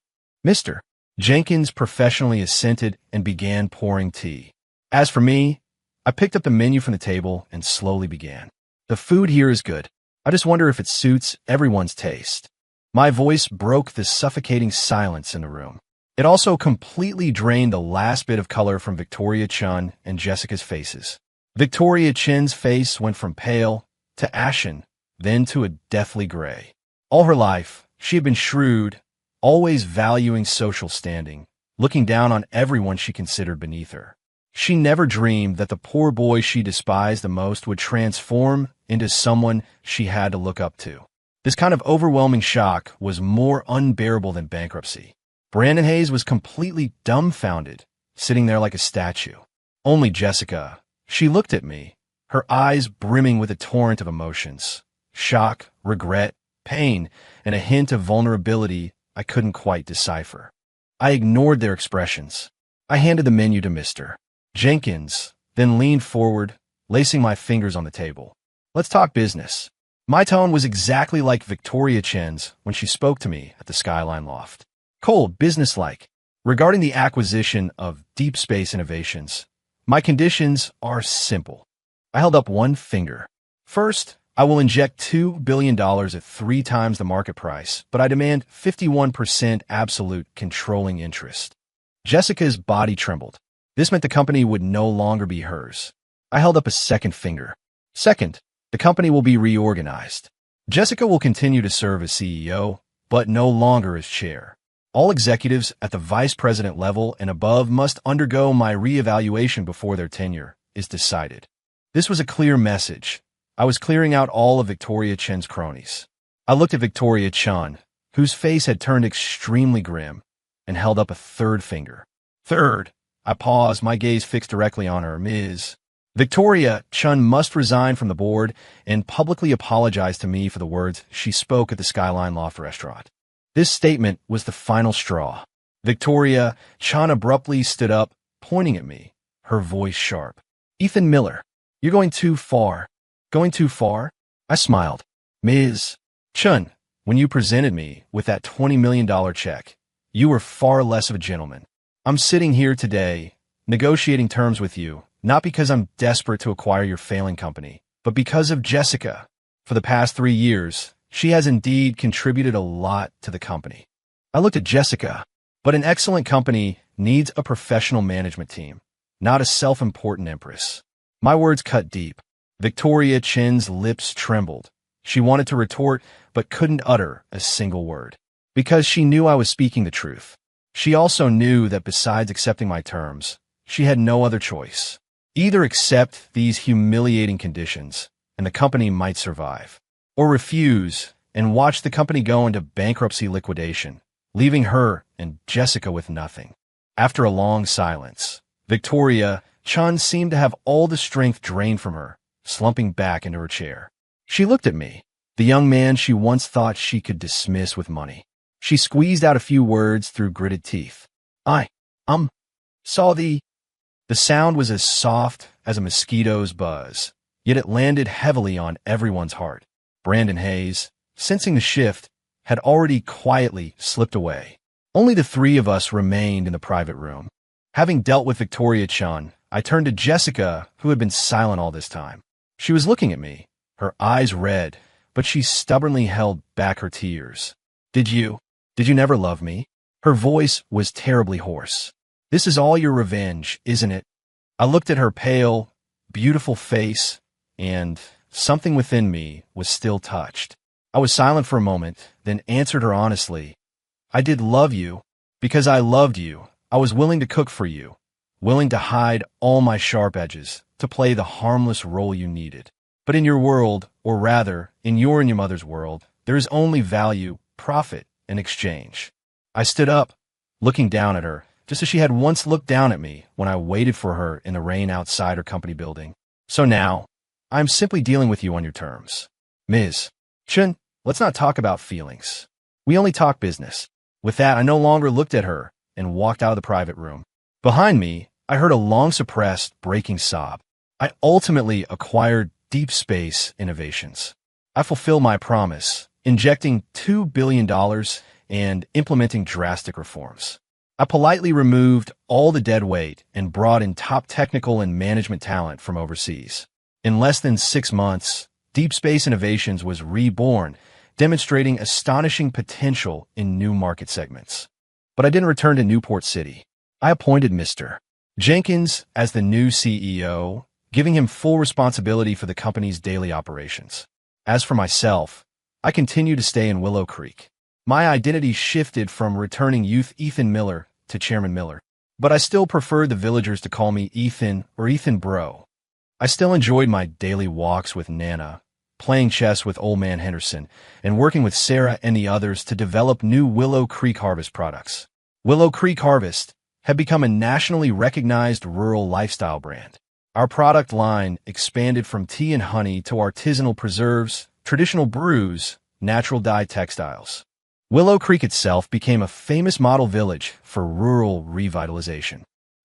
Speaker 1: Mr. Jenkins professionally assented and began pouring tea. As for me, I picked up the menu from the table and slowly began. The food here is good. I just wonder if it suits everyone's taste. My voice broke the suffocating silence in the room. It also completely drained the last bit of color from Victoria Chun and Jessica's faces. Victoria Chin's face went from pale to ashen, then to a deathly gray. All her life, she had been shrewd, always valuing social standing, looking down on everyone she considered beneath her. She never dreamed that the poor boy she despised the most would transform into someone she had to look up to. This kind of overwhelming shock was more unbearable than bankruptcy. Brandon Hayes was completely dumbfounded, sitting there like a statue. Only Jessica. She looked at me, her eyes brimming with a torrent of emotions. Shock, regret, pain, and a hint of vulnerability I couldn't quite decipher. I ignored their expressions. I handed the menu to Mr. Jenkins, then leaned forward, lacing my fingers on the table. Let's talk business. My tone was exactly like Victoria Chen's when she spoke to me at the Skyline Loft. Cold, businesslike. Regarding the acquisition of Deep Space Innovations, my conditions are simple. I held up one finger. First, I will inject $2 billion at 3 times the market price, but I demand 51% absolute controlling interest. Jessica's body trembled. This meant the company would no longer be hers. I held up a second finger. Second, the company will be reorganized. Jessica will continue to serve as CEO, but no longer as chair. All executives at the vice president level and above must undergo my reevaluation before their tenure is decided. This was a clear message. I was clearing out all of Victoria Chen's cronies. I looked at Victoria Chen, whose face had turned extremely grim, and held up a third finger. Third, I paused, my gaze fixed directly on her. Ms. Victoria Chen must resign from the board and publicly apologize to me for the words she spoke at the Skyline Loft restaurant. This statement was the final straw. Victoria Chen abruptly stood up, pointing at me, her voice sharp. Ethan Miller, you're going too far. Going too far? I smiled. Ms. Chen, when you presented me with that $20 million check, you were far less of a gentleman. I'm sitting here today, negotiating terms with you, not because I'm desperate to acquire your failing company, but because of Jessica. For the past 3 years, she has indeed contributed a lot to the company. I looked at Jessica, but an excellent company needs a professional management team, not a self-important empress. My words cut deep. Victoria Chen's lips trembled. She wanted to retort, but couldn't utter a single word. Because she knew I was speaking the truth. She also knew that besides accepting my terms, she had no other choice. Either accept these humiliating conditions, and the company might survive, or refuse and watch the company go into bankruptcy liquidation, leaving her and Jessica with nothing. After a long silence, Victoria Chen seemed to have all the strength drained from her, slumping back into her chair. She looked at me, the young man she once thought she could dismiss with money. She squeezed out a few words through gritted teeth. Saw the sound was as soft as a mosquito's buzz, yet it landed heavily on everyone's heart. Brandon Hayes, sensing the shift, had already quietly slipped away. Only the 3 of us remained in the private room. Having dealt with Victoria Chen, I turned to Jessica, who had been silent all this time. She was looking at me, her eyes red, but she stubbornly held back her tears. Did you never love me? Her voice was terribly hoarse. This is all your revenge, isn't it? I looked at her pale, beautiful face, and something within me was still touched. I was silent for a moment, then answered her honestly. I did love you. Because I loved you, I was willing to cook for you, willing to hide all my sharp edges, to play the harmless role you needed. But in your world, or rather, in your and your mother's world, there is only value, profit, and exchange. I stood up, looking down at her, just as she had once looked down at me when I waited for her in the rain outside her company building. So now, I am simply dealing with you on your terms. Ms. Chen, let's not talk about feelings. We only talk business. With that, I no longer looked at her and walked out of the private room. Behind me, I heard a long-suppressed, breaking sob. I ultimately acquired Deep Space Innovations. I fulfill my promise, injecting $2 billion and implementing drastic reforms. I politely removed all the dead weight and brought in top technical and management talent from overseas. In less than 6 months, Deep Space Innovations was reborn, demonstrating astonishing potential in new market segments. But I didn't return to Newport City. I appointed Mr. Jenkins as the new CEO, giving him full responsibility for the company's daily operations. As for myself, I continue to stay in Willow Creek. My identity shifted from returning youth Ethan Miller to Chairman Miller, but I still preferred the villagers to call me Ethan or Ethan Bro. I still enjoyed my daily walks with Nana, playing chess with Old Man Henderson, and working with Sarah and the others to develop new Willow Creek Harvest products. Willow Creek Harvest had become a nationally recognized rural lifestyle brand. Our product line expanded from tea and honey to artisanal preserves, traditional brews, natural dye textiles. Willow Creek itself became a famous model village for rural revitalization.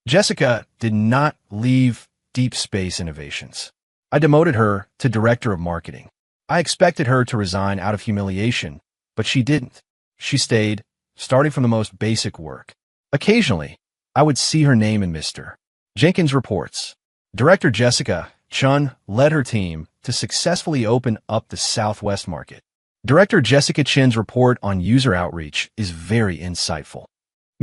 Speaker 1: Jessica did not leave Deep Space Innovations. I demoted her to Director of Marketing. I expected her to resign out of humiliation, but she didn't. She stayed, starting from the most basic work. Occasionally, I would see her name in Mr. Jenkins' reports. Director Jessica Chun led her team to successfully open up the Southwest market. Director Jessica Chin's report on user outreach is very insightful.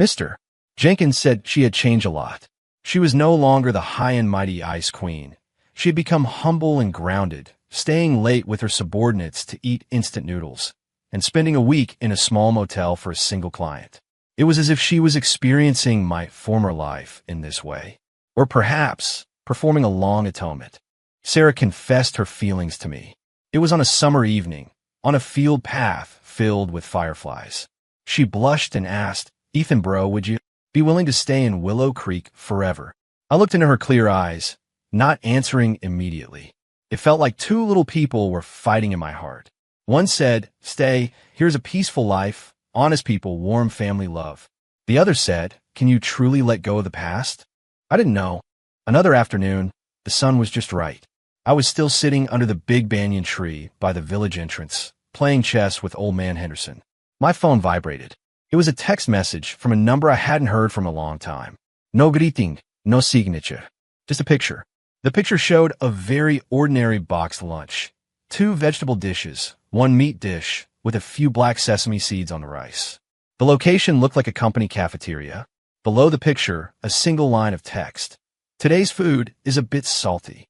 Speaker 1: Mr. Jenkins said she had changed a lot. She was no longer the high and mighty ice queen. She had become humble and grounded, staying late with her subordinates to eat instant noodles, and spending a week in a small motel for a single client. It was as if she was experiencing my former life in this way, or perhaps performing a long atonement. Sarah confessed her feelings to me. It was on a summer evening, on a field path filled with fireflies. She blushed and asked, "Ethan Bro, would you be willing to stay in Willow Creek forever?" I looked into her clear eyes, not answering immediately. It felt like two little people were fighting in my heart. One said, "Stay, here's a peaceful life, honest people, warm family love." The other said, "Can you truly let go of the past?" I didn't know. Another afternoon, the sun was just right. I was still sitting under the big banyan tree by the village entrance, playing chess with Old Man Henderson. My phone vibrated. It was a text message from a number I hadn't heard from a long time. No greeting, no signature. Just a picture. The picture showed a very ordinary boxed lunch. 2 vegetable dishes, 1 meat dish, with a few black sesame seeds on the rice. The location looked like a company cafeteria. Below the picture, a single line of text. "Today's food is a bit salty."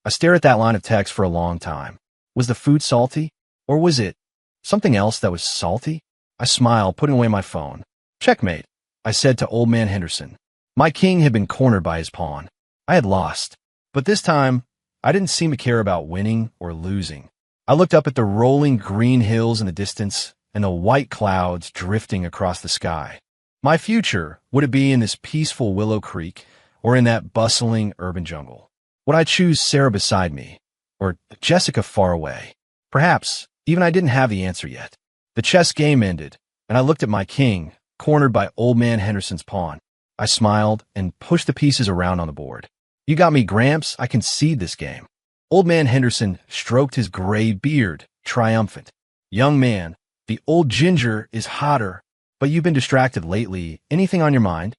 Speaker 1: I stared at that line of text for a long time. Was the food salty? Or was it something else that was salty? I smiled, putting away my phone. "Checkmate," I said to Old Man Henderson. My king had been cornered by his pawn. I had lost. But this time, I didn't seem to care about winning or losing. I looked up at the rolling green hills in the distance and the white clouds drifting across the sky. My future, would it be in this peaceful Willow Creek or in that bustling urban jungle? Would I choose Sarah beside me or Jessica far away? Perhaps even I didn't have the answer yet. The chess game ended, and I looked at my king, cornered by Old Man Henderson's pawn. I smiled and pushed the pieces around on the board. "You got me, Gramps. I concede this game." Old Man Henderson stroked his gray beard, triumphant. "Young man, the old ginger is hotter, but you've been distracted lately. Anything on your mind?"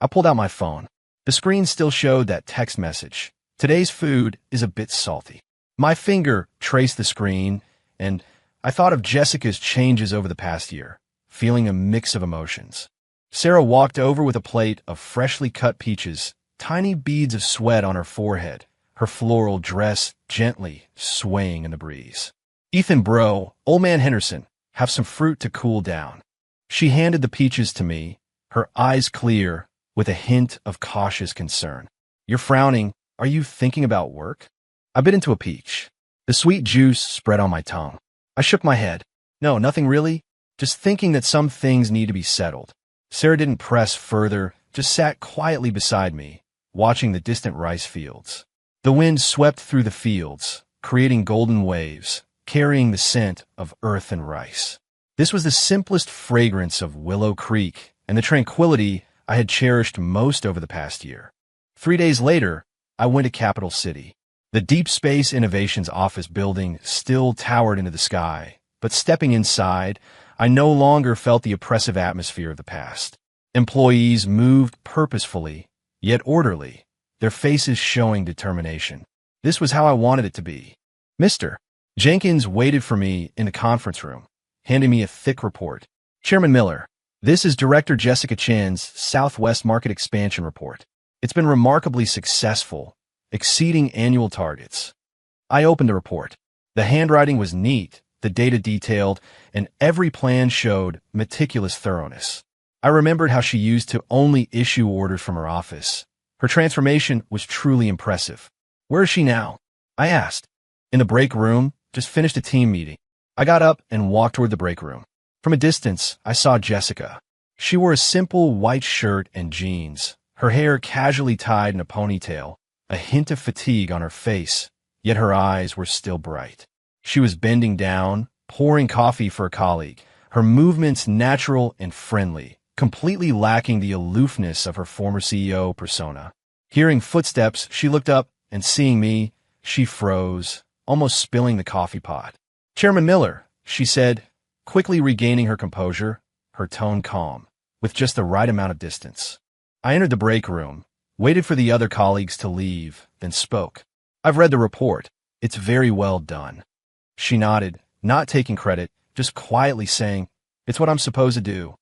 Speaker 1: I pulled out my phone. The screen still showed that text message. "Today's food is a bit salty." My finger traced the screen, and I thought of Jessica's changes over the past year, feeling a mix of emotions. Sarah walked over with a plate of freshly cut peaches, tiny beads of sweat on her forehead, her floral dress gently swaying in the breeze. "Ethan Bro, Old Man Henderson, have some fruit to cool down." She handed the peaches to me, her eyes clear, with a hint of cautious concern. "You're frowning. Are you thinking about work?" I bit into a peach. The sweet juice spread on my tongue. I shook my head. "No, nothing really. Just thinking that some things need to be settled." Sarah didn't press further, just sat quietly beside me, watching the distant rice fields. The wind swept through the fields, creating golden waves, carrying the scent of earth and rice. This was the simplest fragrance of Willow Creek and the tranquility I had cherished most over the past year. 3 days later, I went to Capital City. The Deep Space Innovations office building still towered into the sky, but stepping inside, I no longer felt the oppressive atmosphere of the past. Employees moved purposefully, yet orderly, their faces showing determination. This was how I wanted it to be. Mr. Jenkins waited for me in the conference room, handing me a thick report. Chairman Miller, this is Director Jessica Chen's Southwest Market Expansion Report. It's been remarkably successful, exceeding annual targets. I opened the report. The handwriting was neat, the data detailed, and every plan showed meticulous thoroughness. I remembered how she used to only issue orders from her office. Her transformation was truly impressive. Where is she now? I asked. In the break room, just finished a team meeting. I got up and walked toward the break room. From a distance, I saw Jessica. She wore a simple white shirt and jeans, her hair casually tied in a ponytail, a hint of fatigue on her face, yet her eyes were still bright. She was bending down, pouring coffee for a colleague, her movements natural and friendly, completely lacking the aloofness of her former CEO persona. Hearing footsteps, she looked up, and seeing me, she froze, almost spilling the coffee pot. Chairman Miller, she said, quickly regaining her composure, her tone calm, with just the right amount of distance. I entered the break room, waited for the other colleagues to leave, then spoke. I've read the report. It's very well done. She nodded, not taking credit, just quietly saying, it's what I'm supposed to do.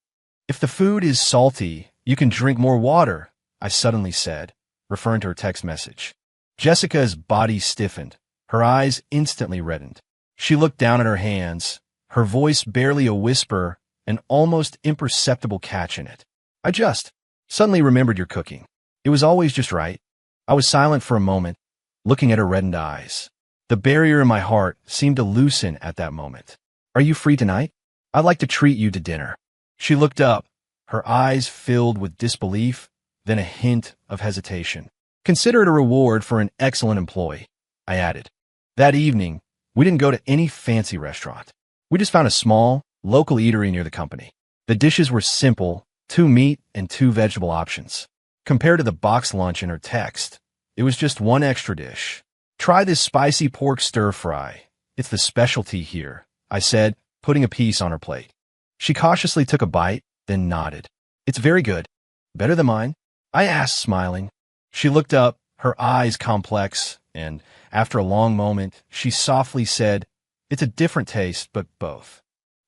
Speaker 1: If the food is salty, you can drink more water, I suddenly said, referring to her text message. Jessica's body stiffened, her eyes instantly reddened. She looked down at her hands, her voice barely a whisper, an almost imperceptible catch in it. I just suddenly remembered your cooking. It was always just right. I was silent for a moment, looking at her reddened eyes. The barrier in my heart seemed to loosen at that moment. Are you free tonight? I'd like to treat you to dinner. She looked up, her eyes filled with disbelief, then a hint of hesitation. Consider it a reward for an excellent employee, I added. That evening, we didn't go to any fancy restaurant. We just found a small, local eatery near the company. The dishes were simple, 2 meat and 2 vegetable options. Compared to the box lunch in her text, it was just 1 extra dish. Try this spicy pork stir-fry. It's the specialty here, I said, putting a piece on her plate. She cautiously took a bite, then nodded. It's very good. Better than mine? I asked, smiling. She looked up, her eyes complex, and after a long moment, she softly said, it's a different taste, but both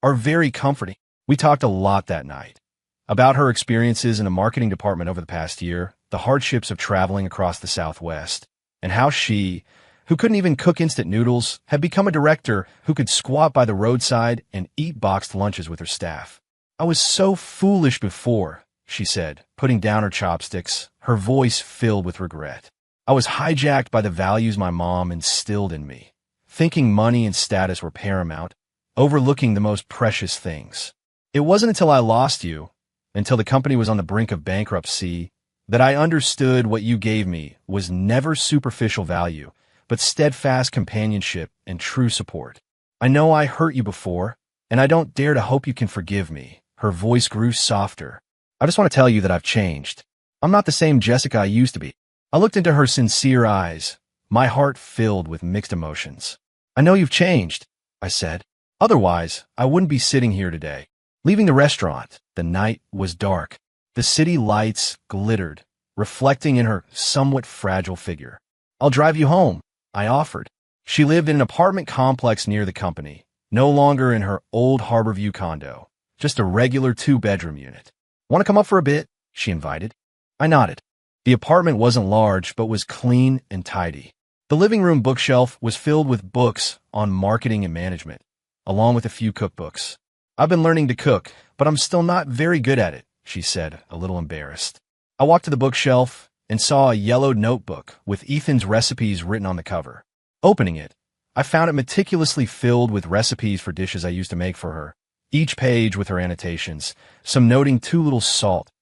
Speaker 1: are very comforting. We talked a lot that night about her experiences in the marketing department over the past year, the hardships of traveling across the Southwest, and how she, who couldn't even cook instant noodles, had become a director who could squat by the roadside and eat boxed lunches with her staff. I was so foolish before, she said, putting down her chopsticks, her voice filled with regret. I was hijacked by the values my mom instilled in me, thinking money and status were paramount, overlooking the most precious things. It wasn't until I lost you, until the company was on the brink of bankruptcy, that I understood what you gave me was never superficial value, but steadfast companionship and true support. I know I hurt you before, and I don't dare to hope you can forgive me. Her voice grew softer. I just want to tell you that I've changed. I'm not the same Jessica I used to be. I looked into her sincere eyes, my heart filled with mixed emotions. I know you've changed, I said. Otherwise, I wouldn't be sitting here today. Leaving the restaurant, the night was dark. The city lights glittered, reflecting in her somewhat fragile figure. I'll drive you home, I offered. She lived in an apartment complex near the company, no longer in her old Harborview condo, just a regular 2-bedroom unit. Want to come up for a bit? She invited. I nodded. The apartment wasn't large, but was clean and tidy. The living room bookshelf was filled with books on marketing and management, along with a few cookbooks. I've been learning to cook, but I'm still not very good at it, she said, a little embarrassed. I walked to the bookshelf and saw a yellowed notebook with Ethan's recipes written on the cover. Opening it, I found it meticulously filled with recipes for dishes I used to make for her, each page with her annotations, some noting too little salt,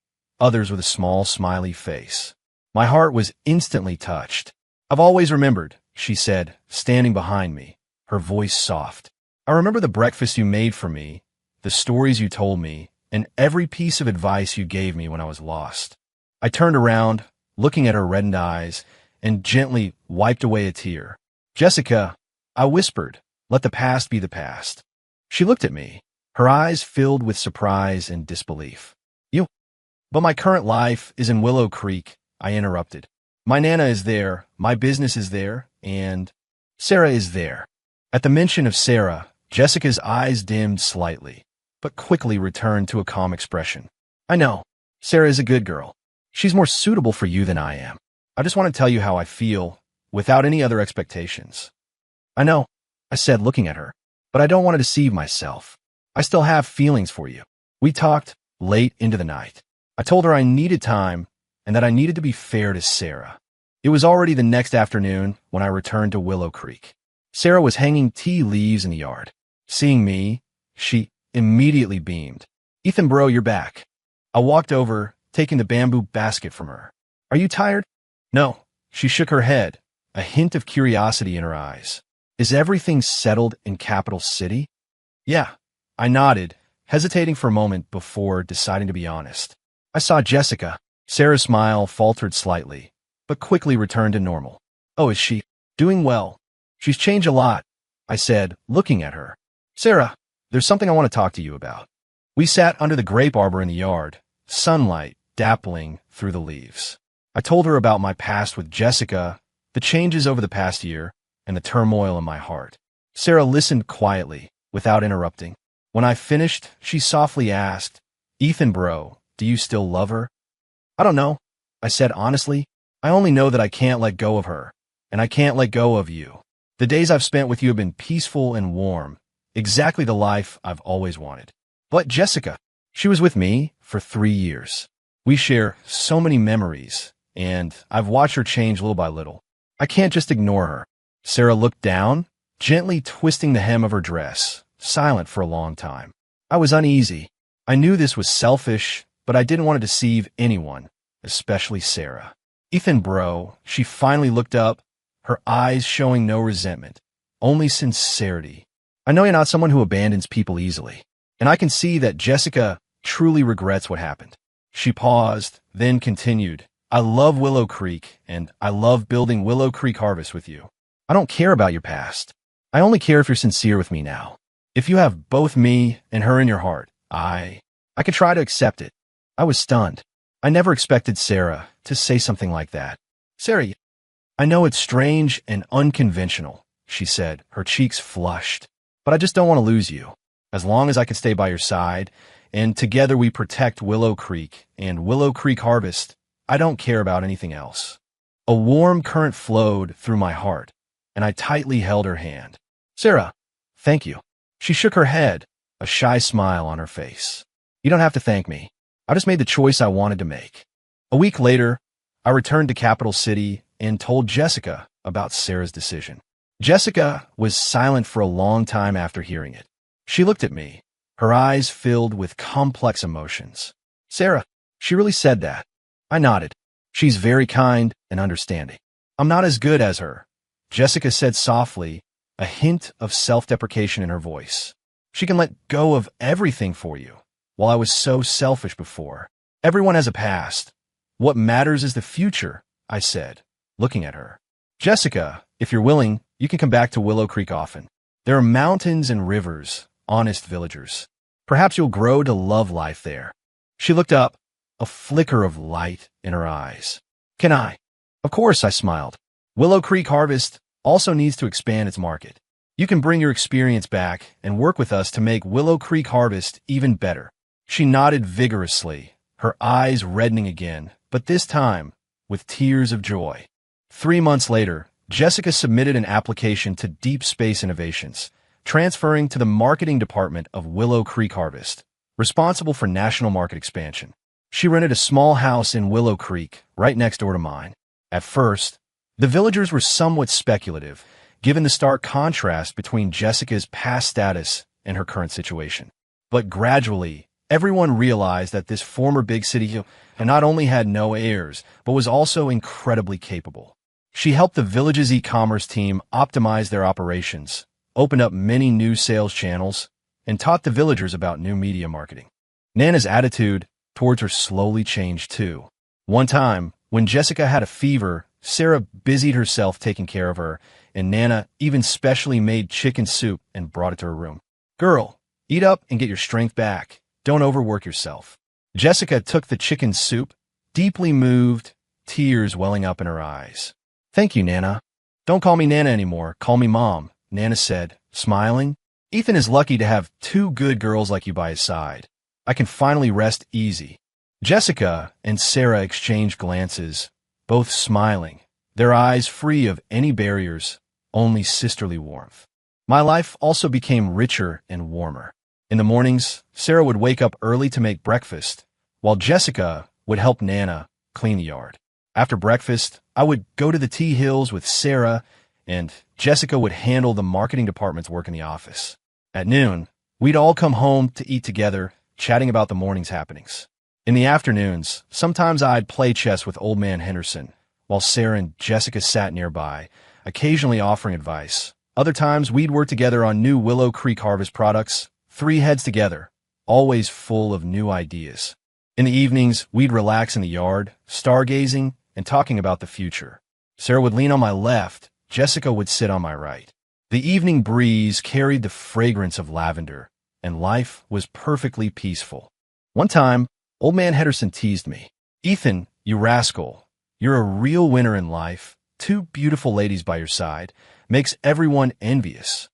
Speaker 1: others with a small, smiley face. My heart was instantly touched. I've always remembered, she said, standing behind me, her voice soft. I remember the breakfast you made for me, the stories you told me, and every piece of advice you gave me when I was lost. I turned around, looking at her reddened eyes, and gently wiped away a tear. Jessica, I whispered, let the past be the past. She looked at me, her eyes filled with surprise and disbelief. You? But my current life is in Willow Creek, I interrupted. My Nana is there, my business is there, and Sarah is there. At the mention of Sarah, Jessica's eyes dimmed slightly, but quickly returned to a calm expression. I know, Sarah is a good girl. She's more suitable for you than I am. I just want to tell you how I feel, without any other expectations. I know, I said, looking at her, but I don't want to deceive myself. I still have feelings for you. We talked late into the night. I told her I needed time and that I needed to be fair to Sarah. It was already the next afternoon when I returned to Willow Creek. Sarah was hanging tea leaves in the yard. Seeing me, she immediately beamed. Ethan bro, you're back. I walked over, taking the bamboo basket from her. Are you tired? No. She shook her head, a hint of curiosity in her eyes. Is everything settled in Capital City? Yeah. I nodded, hesitating for a moment before deciding to be honest. I saw Jessica. Sarah's smile faltered slightly, but quickly returned to normal. Oh, is she? Doing well. She's changed a lot, I said, looking at her. Sarah, there's something I want to talk to you about. We sat under the grape arbor in the yard, sunlight dappling through the leaves. I told her about my past with Jessica, the changes over the past year, and the turmoil in my heart. Sarah listened quietly, without interrupting. When I finished, she softly asked, Ethan bro, do you still love her? I don't know, I said honestly. I only know that I can't let go of her, and I can't let go of you. The days I've spent with you have been peaceful and warm, exactly the life I've always wanted. But Jessica, she was with me for 3 years. We share so many memories, and I've watched her change little by little. I can't just ignore her. Sarah looked down, gently twisting the hem of her dress, silent for a long time. I was uneasy. I knew this was selfish, but I didn't want to deceive anyone, especially Sarah. Ethan bro, she finally looked up, her eyes showing no resentment, only sincerity. I know you're not someone who abandons people easily, and I can see that Jessica truly regrets what happened. She paused, then continued, I love Willow Creek, and I love building Willow Creek Harvest with you. I don't care about your past. I only care if you're sincere with me now. If you have both me and her in your heart, I could try to accept it. I was stunned. I never expected Sarah to say something like that. Sarah, I know it's strange and unconventional, she said, her cheeks flushed, but I just don't want to lose you. As long as I can stay by your side, and together we protect Willow Creek and Willow Creek Harvest, I don't care about anything else. A warm current flowed through my heart, and I tightly held her hand. Sarah, thank you. She shook her head, a shy smile on her face. You don't have to thank me. I just made the choice I wanted to make. A week later, I returned to Capital City and told Jessica about Sarah's decision. Jessica was silent for a long time after hearing it. She looked at me, her eyes filled with complex emotions. Sarah, she really said that. I nodded. She's very kind and understanding. I'm not as good as her, Jessica said softly, a hint of self-deprecation in her voice. She can let go of everything for you, while I was so selfish before. Everyone has a past. What matters is the future, I said, looking at her. Jessica, if you're willing, you can come back to Willow Creek often. There are mountains and rivers, honest villagers. Perhaps you'll grow to love life there. She looked up, a flicker of light in her eyes. Can I? Of course, I smiled. Willow Creek Harvest also needs to expand its market. You can bring your experience back and work with us to make Willow Creek Harvest even better. She nodded vigorously, her eyes reddening again, but this time with tears of joy. 3 months later, Jessica submitted an application to Deep Space Innovations, transferring to the marketing department of Willow Creek Harvest, responsible for national market expansion. She rented a small house in Willow Creek, right next door to mine. At first, the villagers were somewhat speculative, given the stark contrast between Jessica's past status and her current situation. But gradually, everyone realized that this former big city not only had no heirs, but was also incredibly capable. She helped the village's e-commerce team optimize their operations, opened up many new sales channels, and taught the villagers about new media marketing. Nana's attitude towards her slowly changed too. One time, when Jessica had a fever, Sarah busied herself taking care of her, and Nana even specially made chicken soup and brought it to her room. "Girl, eat up and get your strength back. Don't overwork yourself." Jessica took the chicken soup, deeply moved, tears welling up in her eyes. "Thank you, Nana." "Don't call me Nana anymore. Call me Mom," Nana said, smiling. "Ethan is lucky to have two good girls like you by his side. I can finally rest easy." Jessica and Sarah exchanged glances, both smiling, their eyes free of any barriers, only sisterly warmth. My life also became richer and warmer. In the mornings, Sarah would wake up early to make breakfast, while Jessica would help Nana clean the yard. After breakfast, I would go to the Tea Hills with Sarah, and Jessica would handle the marketing department's work in the office. At noon, we'd all come home to eat together, chatting about the morning's happenings. In the afternoons, sometimes I'd play chess with Old Man Henderson, while Sarah and Jessica sat nearby, occasionally offering advice. Other times, we'd work together on new Willow Creek Harvest products, 3 heads together, always full of new ideas. In the evenings, we'd relax in the yard, stargazing and talking about the future. Sarah would lean on my left, Jessica would sit on my right. The evening breeze carried the fragrance of lavender, and life was perfectly peaceful. One time, Old Man Henderson teased me. "Ethan, you rascal, you're a real winner in life. 2 beautiful ladies by your side makes everyone envious."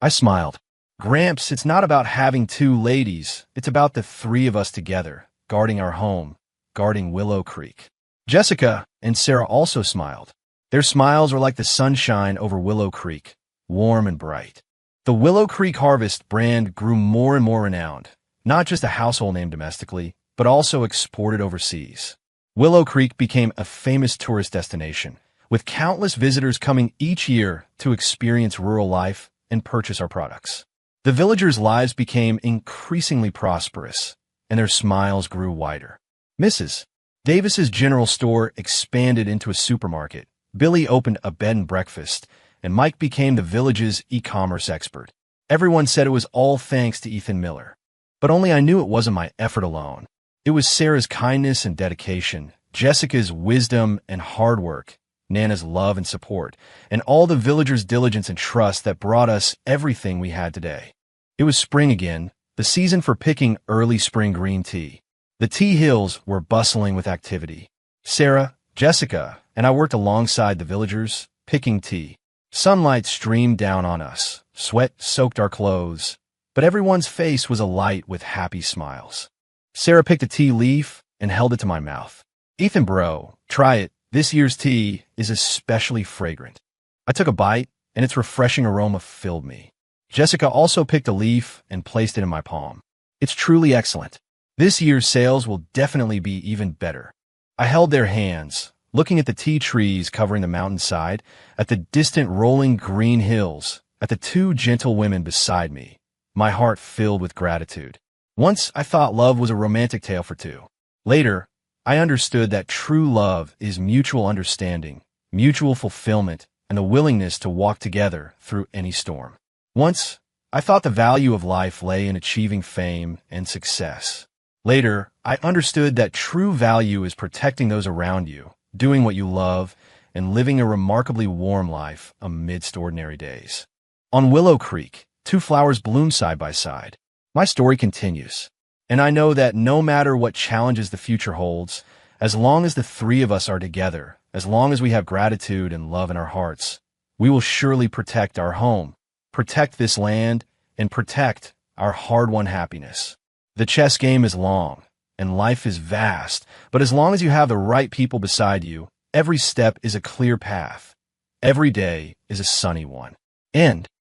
Speaker 1: I smiled. "Gramps, it's not about having 2 ladies. It's about the 3 of us together, guarding our home, guarding Willow Creek." Jessica and Sarah also smiled. Their smiles were like the sunshine over Willow Creek, warm and bright. The Willow Creek Harvest brand grew more and more renowned, not just a household name domestically, but also exported overseas. Willow Creek became a famous tourist destination, with countless visitors coming each year to experience rural life and purchase our products. The villagers' lives became increasingly prosperous, and their smiles grew wider. Mrs. Davis's general store expanded into a supermarket. Billy opened a bed and breakfast, and Mike became the village's e-commerce expert. Everyone said it was all thanks to Ethan Miller. But only I knew it wasn't my effort alone. It was Sarah's kindness and dedication, Jessica's wisdom and hard work, Nana's love and support, and all the villagers' diligence and trust that brought us everything we had today. It was spring again, the season for picking early spring green tea. The Tea Hills were bustling with activity. Sarah, Jessica, and I worked alongside the villagers, picking tea. Sunlight streamed down on us, sweat soaked our clothes, but everyone's face was alight with happy smiles. Sarah picked a tea leaf and held it to my mouth. "Ethan, bro, try it. This year's tea is especially fragrant." I took a bite, and its refreshing aroma filled me. Jessica also picked a leaf and placed it in my palm. "It's truly excellent. This year's sales will definitely be even better." I held their hands, looking at the tea trees covering the mountainside, at the distant rolling green hills, at the 2 gentle women beside me, my heart filled with gratitude. Once I thought love was a romantic tale for 2. Later, I understood that true love is mutual understanding, mutual fulfillment, and the willingness to walk together through any storm. Once, I thought the value of life lay in achieving fame and success. Later, I understood that true value is protecting those around you, doing what you love, and living a remarkably warm life amidst ordinary days. On Willow Creek, 2 flowers bloom side by side. My story continues, and I know that no matter what challenges the future holds, as long as the 3 of us are together, as long as we have gratitude and love in our hearts, we will surely protect our home, protect this land, and protect our hard-won happiness. The chess game is long, and life is vast, but as long as you have the right people beside you, every step is a clear path. Every day is a sunny one. End.